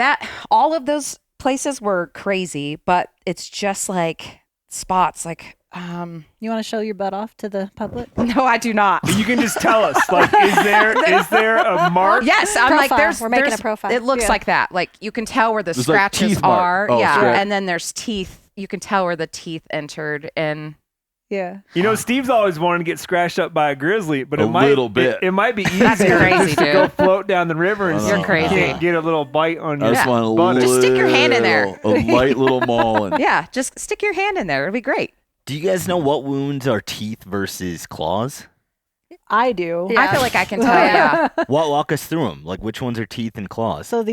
all of those places were crazy, but it's just like spots. Like You want to show your butt off to the public? No, I do not. You can just tell us. Like, is there a mark? Yes, I'm like, Profile. We're making there's a profile. It looks Yeah. like that. Like you can tell where the There's like scratches teeth mark. are. Oh, yeah, scratch. and then there's teeth. You can tell where the teeth entered, and Yeah. You know, Steve's always wanted to get scratched up by a grizzly, but A it might little bit. It might be easier That's crazy, just to go dude. float down the river and I know. You're crazy. Get a little bite on I your just want a butt. little, Just stick your hand in there. A light little mauling. yeah, just stick your hand in there. It'll be great. Do you guys know what wounds are teeth versus claws? I do. I feel like I can tell. Yeah. Walk us through them. Like, which ones are teeth and claws? So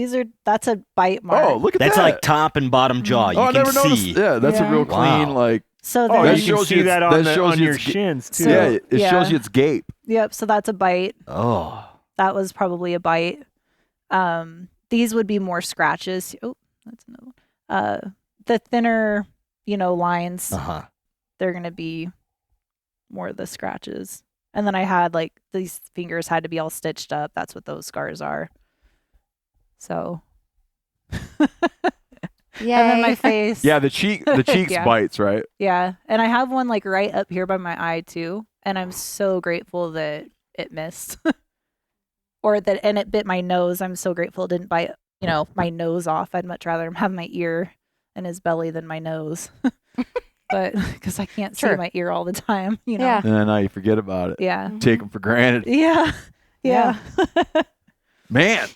that's a bite mark. Oh, look at That's that. like top and bottom jaw. You Oh, I can never see. noticed. Yeah, that's a Yeah. real clean, Wow. like, So Oh, there's, you can shows see you that it's- on, that shows on you your it's ga- shins, too. So- yeah, it yeah. shows you its gape. yep, so that's a bite. Oh. That was probably a bite. These would be more scratches. Oh, that's another one. The thinner, lines, Uh-huh. they're going to be more of the scratches. And then I had like these fingers had to be all stitched up. That's what those scars are. So. Yeah. And then my face. Yeah, the cheeks Yeah. bites, right? Yeah. And I have one like right up here by my eye too. And I'm so grateful that it missed. And it bit my nose. I'm so grateful it didn't bite, my nose off. I'd much rather him have my ear and his belly than my nose. But because I can't see Sure. my ear all the time, Yeah. And then now you forget about it. Yeah. Take them for granted. Yeah. Yeah. Man,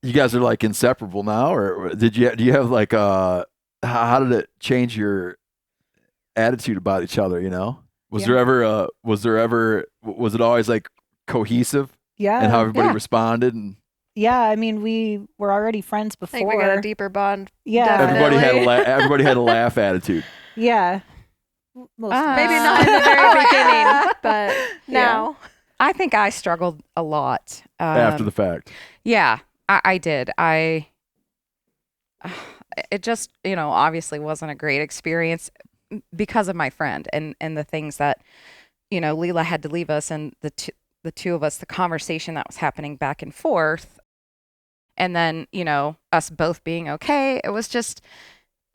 you guys are like inseparable now, or do you have like how did it change your attitude about each other? Was Yeah. there ever was it always like cohesive Yeah. and how everybody Yeah. responded, and Yeah. I mean, we were already friends I before. think we got a deeper bond. Yeah. everybody had Definitely. everybody had a laugh attitude. Yeah. Most of Maybe us. not in the very beginning, but now. I think I struggled a lot After the fact. Yeah, I did. It just, obviously wasn't a great experience because of my friend and the things that, Leila had to leave us, and the two of us, the conversation that was happening back and forth. And then, us both being okay. It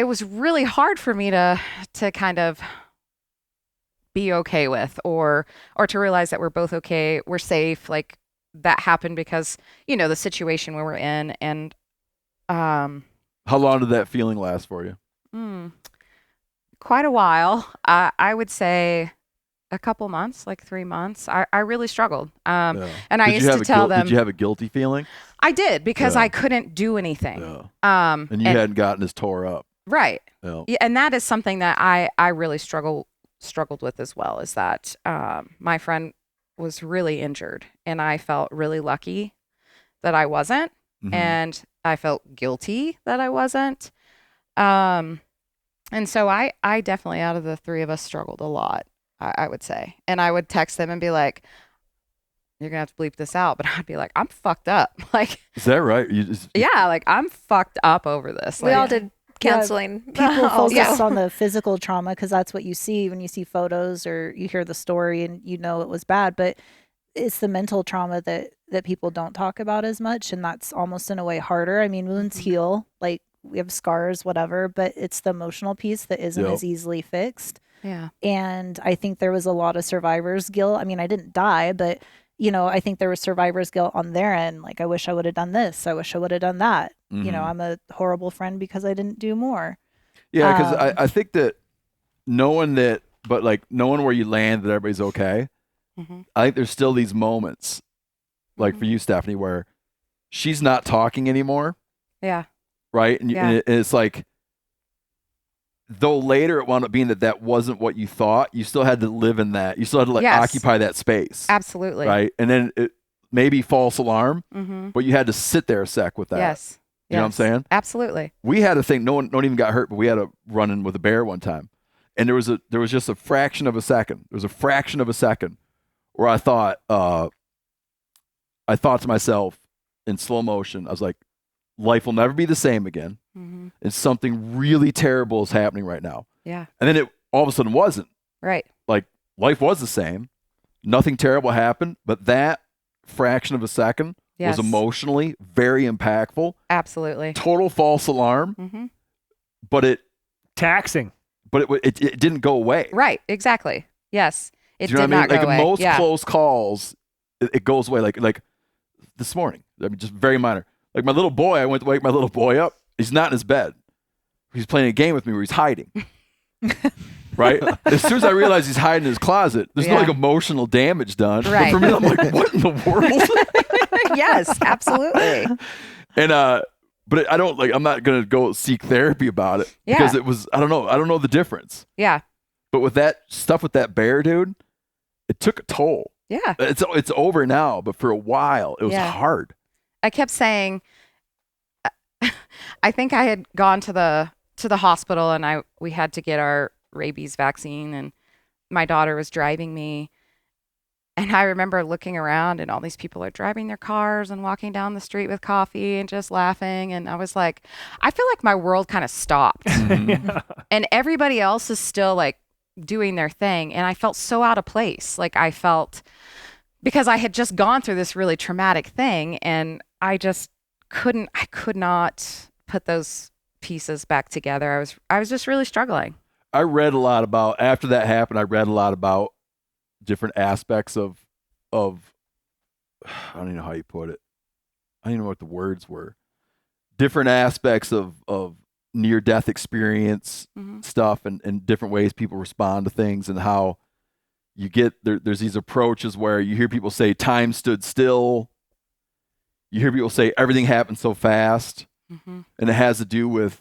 was really hard for me to kind of be okay with, or to realize that we're both okay, we're safe. Like, that happened because, the situation we were in. And How long did that feeling last for you? quite a while. I would say a couple months, like 3 months. I really struggled. Yeah. And I Did you used have to a tell them Did you have a guilty feeling? I did, because Yeah. I couldn't do anything. Yeah. And you hadn't gotten as tore up. Right. Yeah. Yeah, and that is something that I really struggled with as well, is that my friend was really injured, and I felt really lucky that I wasn't, Mhm. and I felt guilty that I wasn't. And so I definitely, out of the three of us, struggled a lot, I would say. And I would text them and be like, "You're gonna have to bleep this out," but I'd be like, "I'm fucked up." Like, Is that right? You just, yeah, like I'm fucked up over this. We Like, all did counseling. People focus also. on the physical trauma because that's what you see when you see photos or you hear the story and it was bad. But it's the mental trauma that people don't talk about as much, and that's almost in a way harder. I mean, wounds heal, like we have scars, whatever, but it's the emotional piece that isn't Yep. as easily fixed. Yeah. And I think there was a lot of survivor's guilt. I mean, I didn't die, but I think there was survivor's guilt on their end. Like, I wish I would have done this. I wish I would have done that. Mhm. I'm a horrible friend because I didn't do more. Yeah, because Um, I think that knowing where you land, that everybody's okay. Mhm. I think there's still these moments, like for you, Stephanie, where she's not talking anymore, Yeah. right? And, Yeah. and it's like, though later it wound up being that wasn't what you thought, you still had to live in that. You still had to Yes. occupy that space, Absolutely. right? And then it maybe false alarm, Mm-hmm. but you had to sit there a sec with that. Yes. You know what I'm saying? Absolutely. We had a thing. No one even got hurt, but we had a run-in with a bear one time, and there was just a fraction of a second. There was a fraction of a second where I thought to myself in slow motion, I was like, life will never be the same again, Mm-hmm. and something really terrible is happening right now. Yeah. And then it all of a sudden wasn't. Right. Like, life was the same, nothing terrible happened, but that fraction of a second Yes. was emotionally very impactful. Absolutely. Total false alarm, Mm-hmm. but it Taxing. but it didn't go away. Right. Exactly. Yes. It Do you know did what I not mean? go Like away. most Yeah. close calls, it goes away. Like this morning. I mean, just very minor. Like my little boy, I went to wake my little boy up. He's not in his bed. He's playing a game with me where he's hiding. Right? As soon as I realize he's hiding in his closet, there's no like emotional damage done. Right. But for me, I'm like, what in the world? Yes, absolutely. And but I don't like. I'm not gonna go seek therapy about it because it was. I don't know the difference. Yeah. But with that stuff with that bear, dude, it took a toll. Yeah. It's over now, but for a while it was hard. I kept saying, I think I had gone to the hospital and we had to get our rabies vaccine, and my daughter was driving me. And I remember looking around and all these people are driving their cars and walking down the street with coffee and just laughing. And I was like, I feel like my world kind of stopped. And everybody else is still like doing their thing. And I felt so out of place. Like I felt, because I had just gone through this really traumatic thing, and I could not put those pieces back together. I was just really struggling. I read a lot about, after that happened, I read a lot about different aspects of I don't even know how you put it. I don't even know what the words were. Different aspects of near-death experience stuff, and different ways people respond to things, and how you get there's these approaches where you hear people say time stood still. You hear people say everything happened so fast, and it has to do with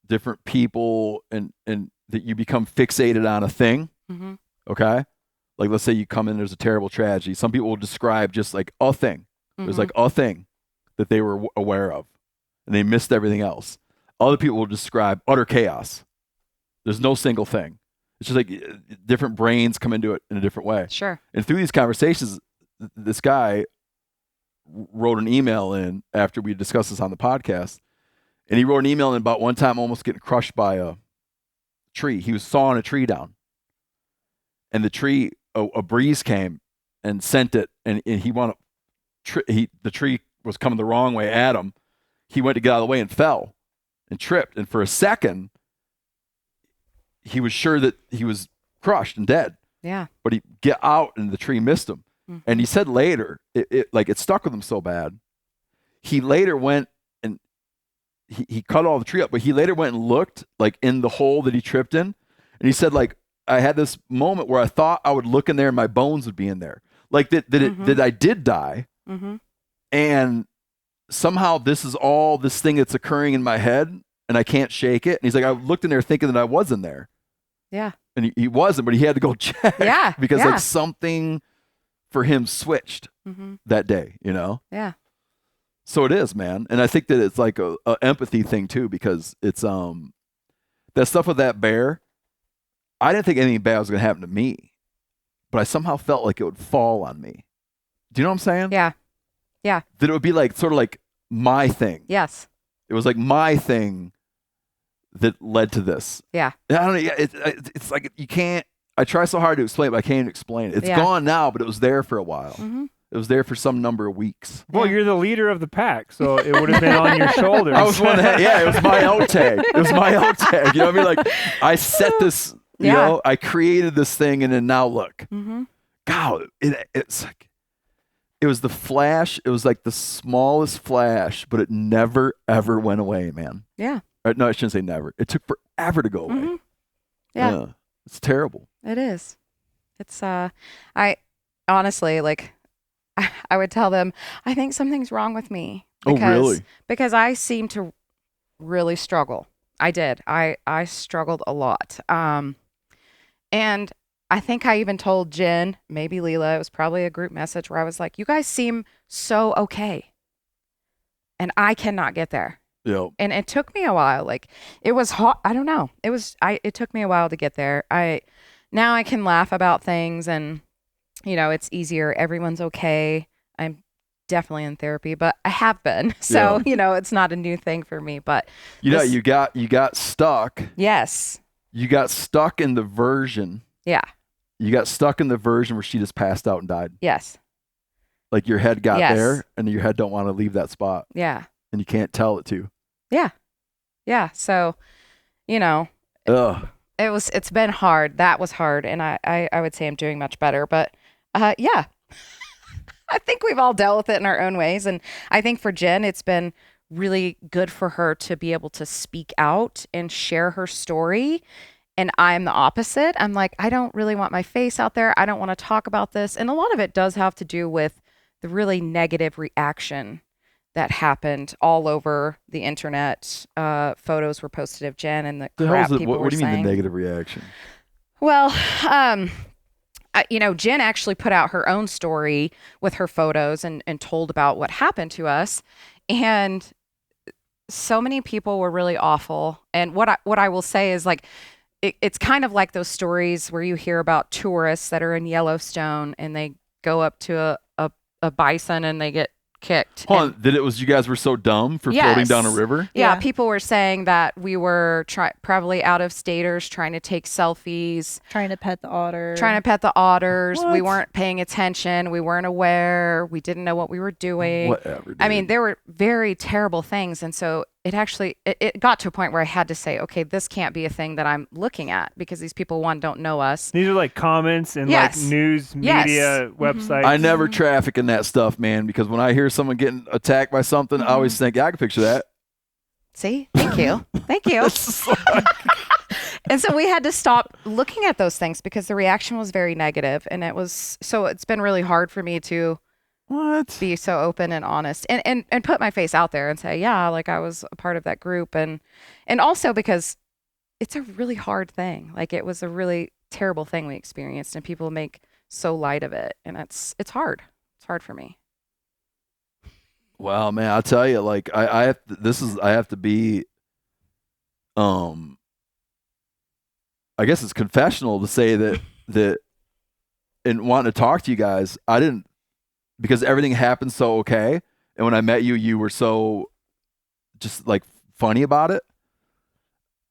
different people and that you become fixated on a thing. Okay? Like, let's say you come in, there's a terrible tragedy. Some people will describe just like a thing. There's like a thing that they were aware of, and they missed everything else. Other people will describe utter chaos. There's no single thing. It's just like different brains come into it in a different way. Sure. And through these conversations, this guy wrote an email in after we discussed this on the podcast, and he wrote an email in about one time almost getting crushed by a tree. He was sawing a tree down, and the tree, a breeze came and sent it, and he the tree was coming the wrong way at him. He went to get out of the way and fell and tripped, and for a second he was sure that he was crushed and dead. Yeah. But he get out and the tree missed him. And he said later, it stuck with him so bad. He later went and he cut all the tree up, but he later went and looked like in the hole that he tripped in. And he said, like, I had this moment where I thought I would look in there and my bones would be in there. Like that I did die. And somehow this is all this thing that's occurring in my head and I can't shake it. And he's like, I looked in there thinking that I was in there. Yeah. And he wasn't, but he had to go check. Yeah. Because like something for him switched that day, you know? Yeah. So it is, man. And I think that it's like a empathy thing too, because it's that stuff with that bear, I didn't think anything bad was gonna happen to me, but I somehow felt like it would fall on me. Do you know what I'm saying? Yeah. Yeah. That it would be like sort of like my thing. Yes. It was like my thing that led to this. Yeah. I don't know. It's like you can't. I try so hard to explain it, but I can't even explain it. It's gone now, but it was there for a while. It was there for some number of weeks. Well, you're the leader of the pack, so it would have been on your shoulders. I was one that, it was my out tag. It was my out tag. You know what I mean? Like, I set this, you know, I created this thing, and then now look. God, it's like, it was the flash. It was like the smallest flash, but it never, ever went away, man. Yeah. No, I shouldn't say never. It took forever to go away. Yeah. It's terrible. It is. It's, I honestly, like, I would tell them, I think something's wrong with me. Because, really? Because I seem to really struggle. I did. I struggled a lot. And I think I even told Jen, maybe Leila, it was probably a group message where I was like, you guys seem so okay. And I cannot get there. Yeah. And it took me a while. Like, it was hot. I don't know. It took me a while to get there. Now I can laugh about things, and, you know, it's easier. Everyone's okay. I'm definitely in therapy, but I have been. So, you know, it's not a new thing for me, but you know, you got stuck. Yes. You got stuck in the version. Yeah. You got stuck in the version where she just passed out and died. Yes. Like your head got there, and your head don't want to leave that spot. Yeah. And you can't tell it to. Yeah. Yeah. So, you know, Ugh. it's been hard. That was hard. And I would say I'm doing much better, but yeah, I think we've all dealt with it in our own ways. And I think for Jen, it's been really good for her to be able to speak out and share her story. And I'm the opposite. I'm like, I don't really want my face out there. I don't want to talk about this. And a lot of it does have to do with the really negative reaction that happened all over the internet. Photos were posted of Jen and the crap people were what do you mean saying. the negative reaction? Well, Jen actually put out her own story with her photos and told about what happened to us. And so many people were really awful. And what I will say is like, it's kind of like those stories where you hear about tourists that are in Yellowstone and they go up to a bison and they get kicked. Hold on, that it was you guys were so dumb for floating down a river? Yeah, Yeah. people were saying that we were probably out-of-staters trying to take selfies. Trying to pet the otter. Trying to pet the otters. We What? weren't paying attention. We weren't aware. We didn't know what we were doing. Whatever, I mean, dude. there were very terrible things. And so it actually, it got to a point where I had to say, okay, this can't be a thing that I'm looking at because these people, one, don't know us. These are like comments and Yes. like news Yes. media websites. I never traffic in that stuff, man, because when I hear someone getting attacked by something, I always think, yeah, I can picture that. See? Thank you. Thank you. And so we had to stop looking at those things because the reaction was very negative. And it's been really hard for me to What? be so open and honest and put my face out there and say, yeah, like I was a part of that group. And also because it's a really hard thing. Like it was a really terrible thing we experienced and people make so light of it. And it's hard. It's hard for me. Well, man, I'll tell you, like I have to be, I guess it's confessional to say that and wanting to talk to you guys, I didn't, because everything happened so okay. And when I met you, you were so just like funny about it.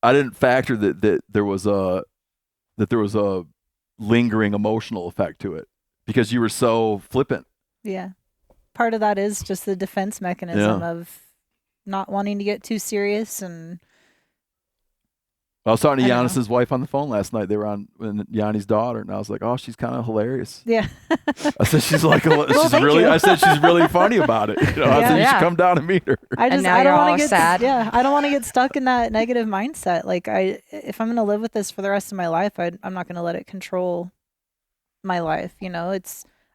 I didn't factor that there was a lingering emotional effect to it because you were so flippant. Yeah. Part of that is just the defense mechanism of not wanting to get too serious. And I was talking to I don't know. Janis's wife on the phone last night. They were on and Yanni's daughter, and I was like, "Oh, she's kind of hilarious." yeah. I said, "She's like, she's thank really." you. I said, "She's really funny about it." You know, I said, "You Yeah. should come down and meet her." I just now I you're don't all want to get sad. Yeah, I don't want to get stuck in that negative mindset. Like if I'm going to live with this for the rest of my life, I'm not going to let it control my life. You know,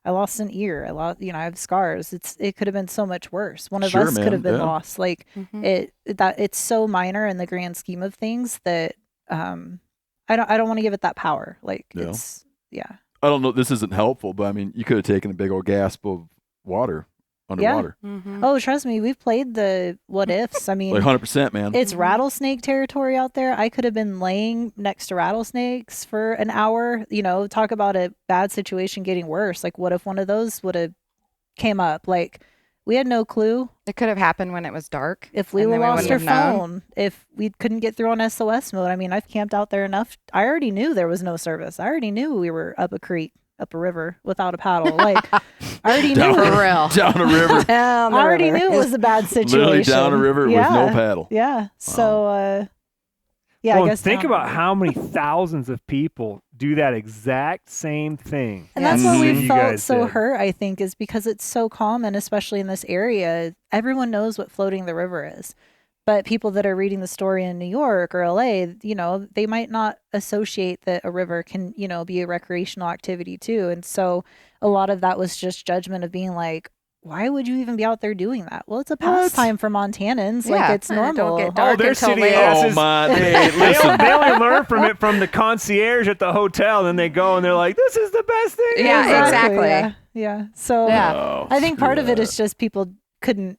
I lost an ear. I have scars. It could have been so much worse. One of Sure, us man. could have been Yeah. lost. Like it's so minor in the grand scheme of things that I don't want to give it that power. Like Yeah. I don't know. This isn't helpful, but I mean, you could have taken a big old gasp of water underwater, Oh, trust me, we've played the what ifs. I mean, like 100%, man. it's rattlesnake territory out there. I could have been laying next to rattlesnakes for an hour. You know, talk about a bad situation getting worse. Like, what if one of those would have came up? Like, we had no clue. It could have happened when it was dark. If and Leila then we lost her wouldn't have known. phone, if we couldn't get through on SOS mode. I mean, I've camped out there enough. I already knew there was no service. I already knew we were up a creek, up a river without a paddle. Like, I already knew. Down, For real. down a river, I already knew it was a bad situation. literally down a river with no paddle. Yeah. So, yeah, Well, I guess think down- about how many thousands of people do that exact same thing. And that's Yes. why You we felt guys so did. hurt, I think, is because it's so common, especially in this area. Everyone knows what floating the river is. But people that are reading the story in New York or LA, you know, they might not associate that a river can, you know, be a recreational activity too. And so a lot of that was just judgment of being like, why would you even be out there doing that? Well, it's a pastime for Montanans. Yeah. Like, it's Don't normal. get dark they're until city later. asses. Oh my, hey, They listen. they only learn from it from the concierge at the hotel. Then they go and they're like, "This is the best thing." Yeah, ever." exactly. Yeah. So Yeah. Oh, I think part screw of it that. is just people couldn't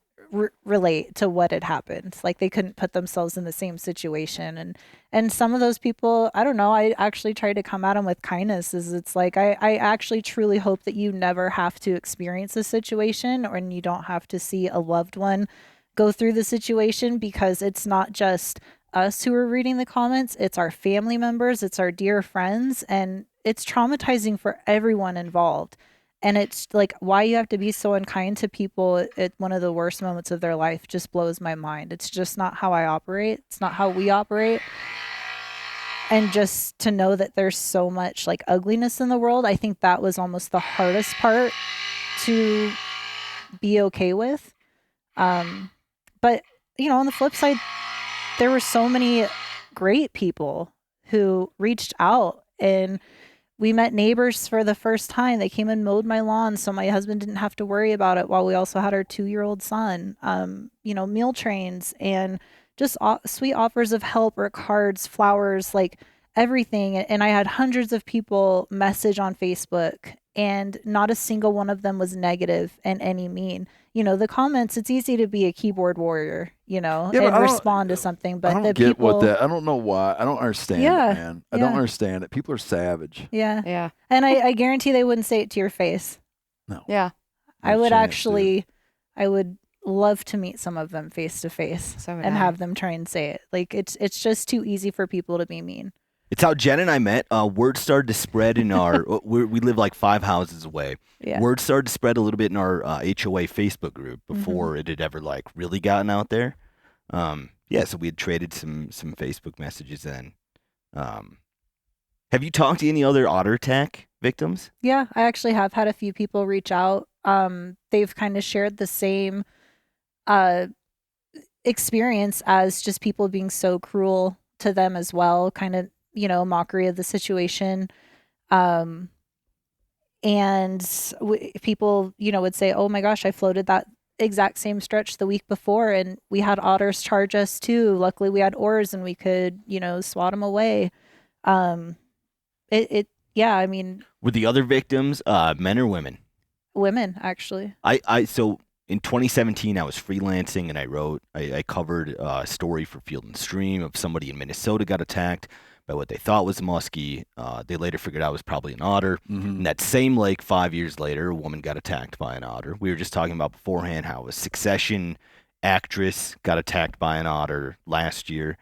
relate to what had happened. Like, they couldn't put themselves in the same situation. And some of those people, I don't know, I actually tried to come at them with kindness. Is it's like, I actually truly hope that you never have to experience this situation, or you don't have to see a loved one go through the situation, because it's not just us who are reading the comments, it's our family members, it's our dear friends, and it's traumatizing for everyone involved. And it's like, why you have to be so unkind to people at one of the worst moments of their life just blows my mind. It's just not how I operate. It's not how we operate. And just to know that there's so much like ugliness in the world, I think that was almost the hardest part to be okay with. But on the flip side, there were so many great people who reached out, and we met neighbors for the first time. They came and mowed my lawn so my husband didn't have to worry about it while we also had our 2-year-old son. Meal trains and just sweet offers of help or cards, flowers, like everything. And I had hundreds of people message on Facebook, and not a single one of them was negative and any mean. The comments, it's easy to be a keyboard warrior, and respond to something. But I don't the get people, I don't know why. I don't understand it, man. I don't understand it. People are savage. Yeah. Yeah. And I guarantee they wouldn't say it to your face. No. Yeah. I No would chance, actually, I would love to meet some of them face to face So would and I. have them try and say it. Like it's just too easy for people to be mean. It's how Jen and I met. Word started to spread in our. We live like 5 houses away. Yeah. Word started to spread a little bit in our HOA Facebook group before it had ever like really gotten out there. So we had traded some Facebook messages then. Have you talked to any other otter attack victims? Yeah, I actually have had a few people reach out. They've kind of shared the same experience as just people being so cruel to them as well, kind of, mockery of the situation. And people, would say, oh my gosh, I floated that exact same stretch the week before and we had otters charge us too. Luckily we had oars and we could, swat them away. I mean, Were the other victims men or women? women actually. So in 2017, I was freelancing and I covered a story for Field and Stream of somebody in Minnesota got attacked by what they thought was a muskie. They later figured out it was probably an otter. In that same lake 5 years later, a woman got attacked by an otter. We were just talking about beforehand how a Succession actress got attacked by an otter last year.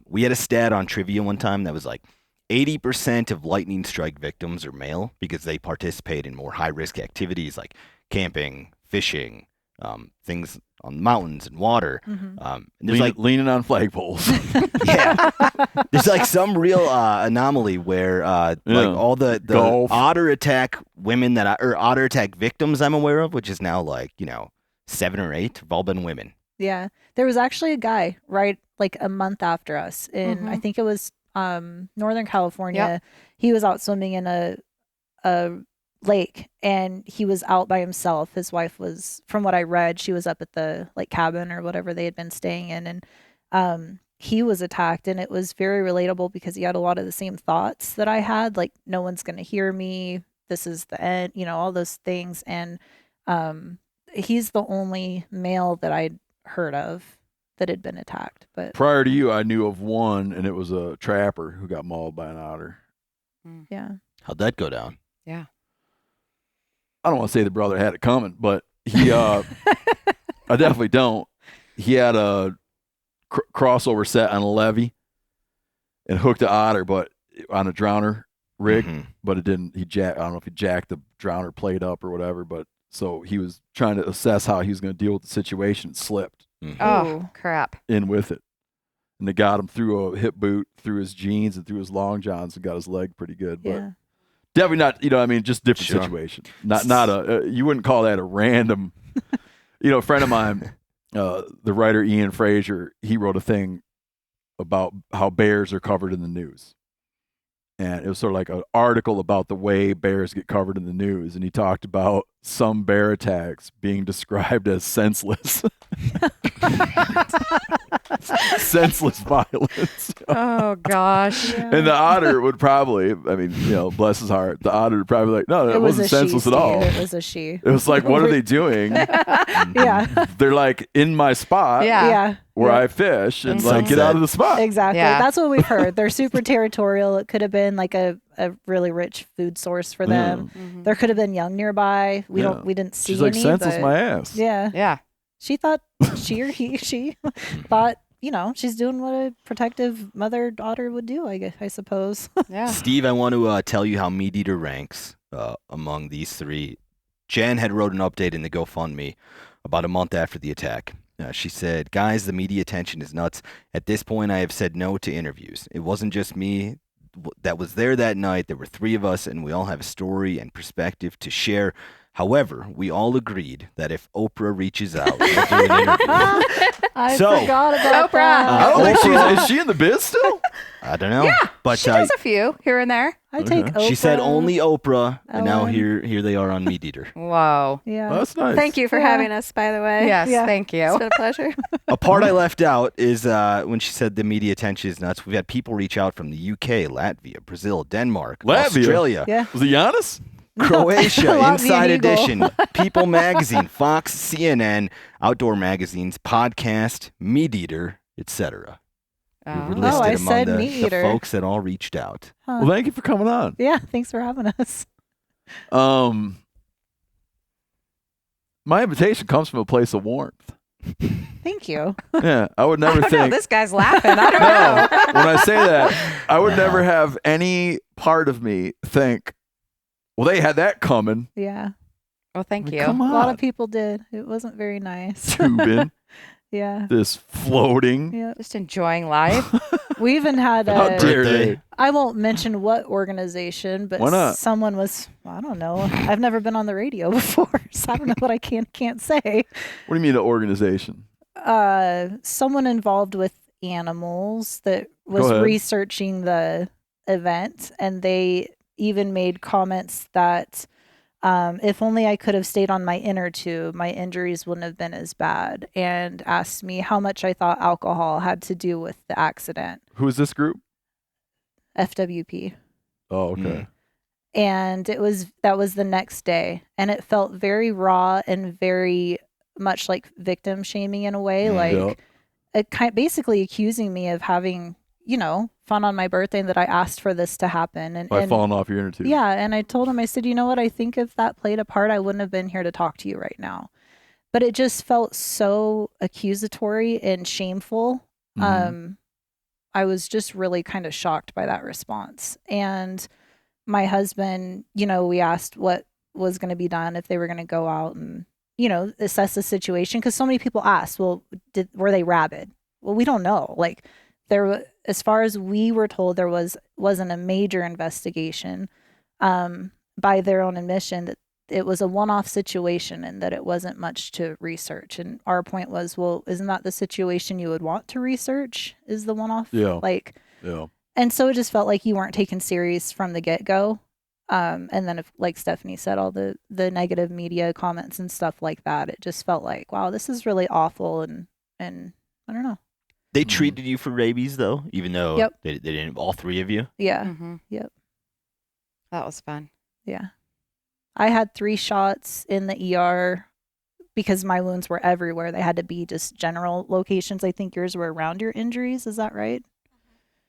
We had a stat on trivia one time that was like 80% of lightning strike victims are male because they participate in more high-risk activities like camping, fishing, things on mountains and water. And there's leaning on flagpoles. yeah, there's like some real anomaly where like all the Golf. otter attack women or otter attack victims I'm aware of, which is now like 7 or 8, have all been women. Yeah. There was actually a guy right like a month after us in I think it was Northern California. Yep. He was out swimming in a lake and he was out by himself. His wife was, from what I read, she was up at the like cabin or whatever they had been staying in, and he was attacked, and it was very relatable because he had a lot of the same thoughts that I had, like no one's going to hear me, this is the end, all those things. And he's the only male that I'd heard of that had been attacked. But Prior to you, I knew of one, and it was a trapper who got mauled by an otter. yeah. How'd that go down? Yeah. I don't want to say the brother had it coming, but he, I definitely don't. He had a crossover set on a levee and hooked the otter, but on a drowner rig, but it didn't. I don't know if he jacked the drowner plate up or whatever, but so he was trying to assess how he was going to deal with the situation and slipped Oh, crap. in with it. And they got him through a hip boot, through his jeans, and through his long johns, and got his leg pretty good. But Yeah. definitely not, just different Sure. situation. Not a, you wouldn't call that a random, a friend of mine, the writer Ian Fraser, he wrote a thing about how bears are covered in the news. And it was sort of like an article about the way bears get covered in the news. And he talked about some bear attacks being described as senseless. Senseless violence. Oh, gosh. And the otter would probably, bless his heart, the otter would probably like, no, that wasn't senseless at all. It was a she. It was like, what are they doing? Yeah. They're like in my spot Yeah. where I fish and like get out of the spot. Exactly. Yeah. That's what we've heard. They're super territorial. It could have been like a really rich food source for them. There could have been young nearby. We didn't see She's like, any, senseless but my ass. Yeah. Yeah. She thought she thought, she's doing what a protective mother-daughter would do, I suppose. Yeah. Steve, I want to tell you how MeatEater ranks among these three. Jen had wrote an update in the GoFundMe about a month after the attack. She said, guys, the media attention is nuts. At this point, I have said no to interviews. It wasn't just me that was there that night. There were 3 of us, and we all have a story and perspective to share. However, we all agreed that if Oprah reaches out, we'll do an interview. I So- forgot about Oprah. that. I don't think Oprah- is she in the biz still? I don't know. Yeah, but she does a few here and there. I take Oprah. she said only Oprah, and now Ellen. here they are on MeatEater. Whoa. Yeah. Oh, that's nice. Thank you for Yeah. having us, by the way. Yes, Yeah. thank It's you. been a pleasure. A part I left out is when she said the media attention is nuts. We've had people reach out from the UK, Latvia, Brazil, Denmark, Latvia? Australia, Yeah. Was it Giannis? Croatia, Latvian Inside Eagle. Edition, People Magazine, Fox, CNN, Outdoor Magazines, Podcast, MeatEater, etc. We were Oh. listed I among said the MeatEater. folks that all reached out. Huh. Well, thank you for coming on. Yeah, thanks for having us. My invitation comes from a place of warmth. Thank you. Yeah, I would I never don't know. think. This guy's laughing. I don't know. No, when I say that, I would never have any part of me think, well, they had that coming. Yeah. Well, thank you. Come A lot of on, people did. It wasn't very nice. tubing, Yeah. this floating. Yeah. Just enjoying life. We even had How a, dare birthday. they? I won't mention what organization, but Why not? someone was, I don't know. I've never been on the radio before, so I don't know what I can't say. What do you mean, an organization? Someone involved with animals that was ahead. researching the event, and they even made comments that if only I could have stayed on my inner tube, my injuries wouldn't have been as bad, and asked me how much I thought alcohol had to do with the accident. Who is this group? FWP. Oh, okay. And that was the next day, and it felt very raw and very much like victim shaming in a way, like Yep. it basically accusing me of having, fun on my birthday, and that I asked for this to happen. And, By and falling off your inner tube. yeah, and I told him, I said, you know what, I think if that played a part, I wouldn't have been here to talk to you right now. But it just felt so accusatory and shameful. Mhm. I was just really kind of shocked by that response. And my husband, we asked what was going to be done if they were going to go out and, assess the situation. Because so many people asked, well, were they rabid? Well, we don't know. Like, as far as we were told, there wasn't a major investigation by their own admission, that it was a one-off situation and that it wasn't much to research. And our point was, well, isn't that the situation you would want to research, is the one-off? Yeah. Yeah. And so it just felt like you weren't taken serious from the get-go. And then, like Stephanie said, all the negative media comments and stuff like that, it just felt like, wow, this is really awful. And I don't know. They treated you for rabies, though, even though Yep. they didn't, all 3 of you. Yeah. Mm-hmm. Yep. That was fun. Yeah. I had 3 shots in the ER because my wounds were everywhere. They had to be just general locations. I think yours were around your injuries. Is that right?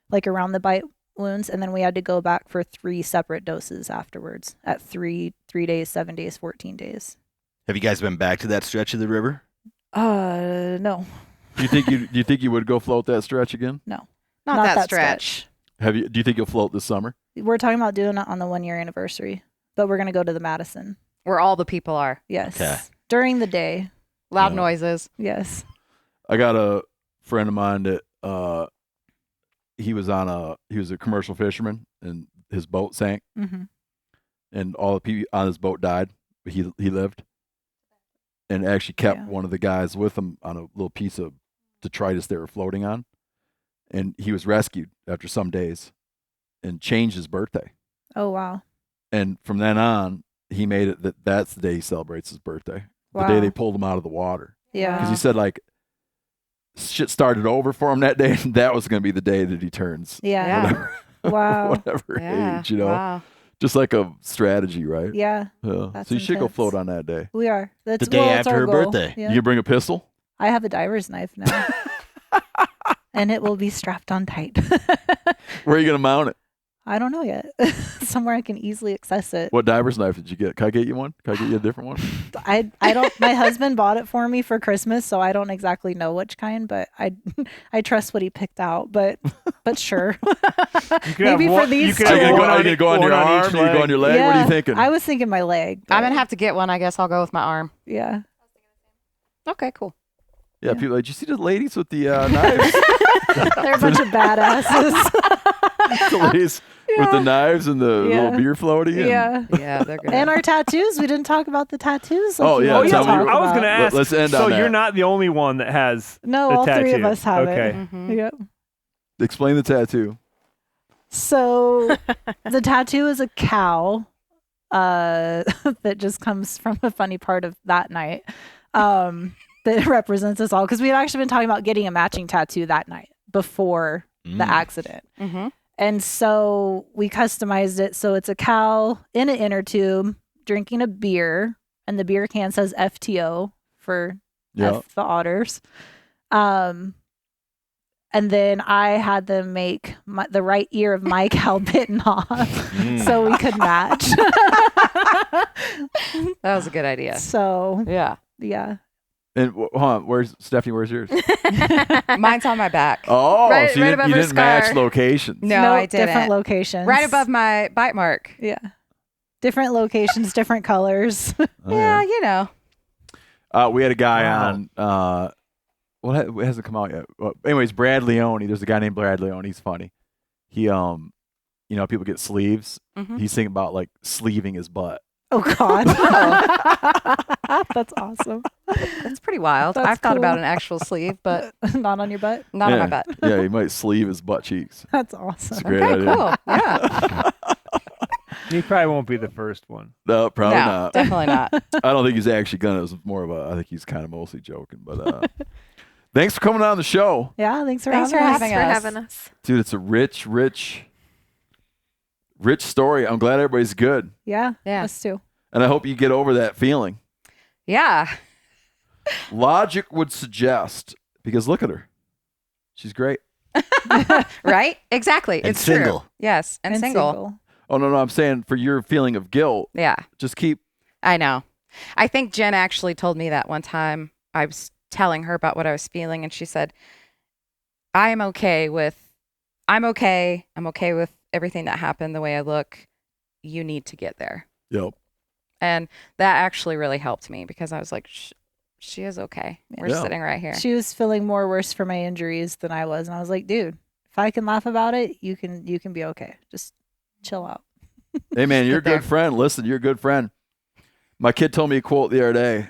Like around the bite wounds. And then we had to go back for 3 separate doses afterwards at 3 days, 7 days, 14 days. Have you guys been back to that stretch of the river? No. Do you think you would go float that stretch again? Not that stretch. Do you think you'll float this summer? We're talking about doing it on the 1-year anniversary, but we're going to go to the Madison. Where all the people are. Yes. Okay. During the day. Loud Yeah. noises. Yes. I got a friend of mine that he was a commercial fisherman and his boat sank Mm-hmm. and all the people on his boat died, but he lived and actually kept Yeah. one of the guys with him on a little piece of detritus they were floating on, and he was rescued after some days and changed his birthday. Oh, wow. And from then on, he made it that's the day he celebrates his birthday. Wow. The day they pulled him out of the water. Yeah. Because he said, like, shit started over for him that day, and that was going to be the day that he turns Yeah. whatever, Wow. whatever Yeah. age, Wow. Just like a strategy, right? Yeah. Yeah. That's So you should go intense. float on that day. We are. That's The day it's after our her goal. birthday. Yeah. You bring a pistol? I have a diver's knife now. And it will be strapped on tight. Where are you going to mount it? I don't know yet. Somewhere I can easily access it. What diver's knife did you get? Can I get you one? Can I get you a different one? I don't my husband bought it for me for Christmas, so I don't exactly know which kind, but I trust what he picked out, but sure. You could Maybe have for one, these you could two. have Are you one going to go on one your each arm? Are you leg. go on your leg? What are you thinking? I was thinking my leg. I'm but going to have to get one. I guess I'll go with my arm. yeah. Okay, cool. Yeah, people are like, did you see the ladies with the knives? They're a bunch of badasses. The ladies with the knives and the little beer floating. Yeah. Yeah, they're good. And our tattoos. We didn't talk about the tattoos. Oh, you yeah, wanted to tell me- talk I was about. going to ask. Let's end so on that. you're not the only one that has No, a all three of tattoo. us have Okay. it. Mhm. Yep. Explain the tattoo. So the tattoo is a cow that just comes from a funny part of that night that represents us all. Because we had actually been talking about getting a matching tattoo that night before the accident. Mm-hmm. And so we customized it. So it's a cow in an inner tube drinking a beer, and the beer can says FTO for Yeah. F the Otters. And then I had them make the right ear of my cow bitten off so we could match. That was a good idea. So, Yeah. yeah. And hold on, where's Stephanie? Where's yours? Mine's on my back. Oh, Right- so you right didn't, above you her didn't match scar. locations. No, Nope, I didn't. Different locations. Right above my bite mark. Yeah. Different locations, different colors. Oh, Yeah, you know. We had a guy Wow. on. It hasn't come out yet. Well, anyways, Brad Leone. There's a guy named Brad Leone. He's funny. He people get sleeves. Mhm. He's thinking about like sleeving his butt. Oh, God. That's awesome. That's pretty wild. That's I've thought about cool. an actual sleeve, but Not on your butt? not on Yeah. my butt. Yeah, he might sleeve his butt cheeks. That's It's awesome. a great Okay, idea. cool. Yeah. You probably won't be the first one. No, probably No, not. definitely not. I don't think he's actually gonna. It's more of a. I think he's kind of mostly joking. But thanks for coming on the show, Yeah, thanks for Thanks having for us. having for us. having us. dude. It's a rich story. I'm glad everybody's good, Yeah, Yeah. us too. and I hope you get over that feeling. Yeah. Logic would suggest, because look at her, she's great. Right? Exactly. And it's true. single. Yes. And, single. Oh no, I'm saying for your feeling of guilt, Yeah. just keep. I know. I think Jen actually told me that one time. I was telling her about what I was feeling, and she said, I'm okay with everything that happened, the way I look. You need to get there. Yep. And that actually really helped me because I was like, she is okay. We're Yeah. sitting right here. She was feeling more worse for my injuries than I was, and I was like, dude, if I can laugh about it, you can be okay. Just chill out. Hey man, you're a Get there. good friend. Listen, you're a good friend. My kid told me a quote the other day.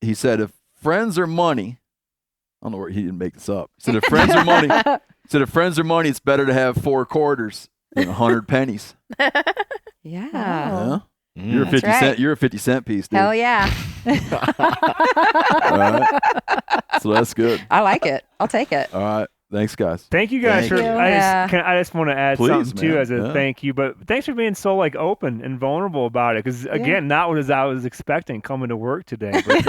He said, "If friends are money," I don't know where he didn't make this up. He said, "If friends are money, it's better to have 4 quarters than 100 pennies." Yeah. Yeah? Mm. You're a That's 50 right. cent. You're a 50-cent piece, dude. Hell yeah. All right. So that's good. I like it. I'll take it. All right. Thanks, guys. Thank you guys Thank for. you. I just want to add Please, something too man. as a Yeah. thank you, but thanks for being so like open and vulnerable about it. Because again, not what I was expecting coming to work today. But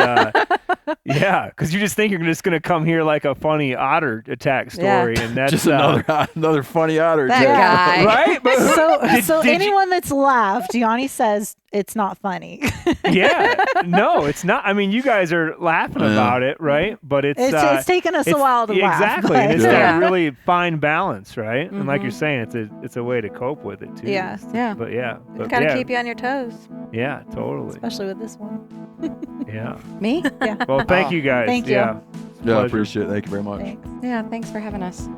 yeah, because you just think you're just gonna come here like a funny otter attack story, and that's Just another funny otter. That joke. guy. right. But So did you- anyone that's laughed, Yanni says it's not funny. yeah, no, it's not. I mean, you guys are laughing Yeah. about it, right? But It's taken us a while to laugh. exactly, but- and it's Yeah. that really fine balance, right? And like you're Mhm. saying, it's a way to cope with it too. Yeah. Yeah. But yeah, but Gotta yeah, keep you on your toes. yeah, totally, Especially with this one. yeah. Me? Well, thank you guys. Thank you. Yeah. Yeah, I Pleasure. appreciate it. Thank you very much. Thanks. Yeah. Thanks for having us.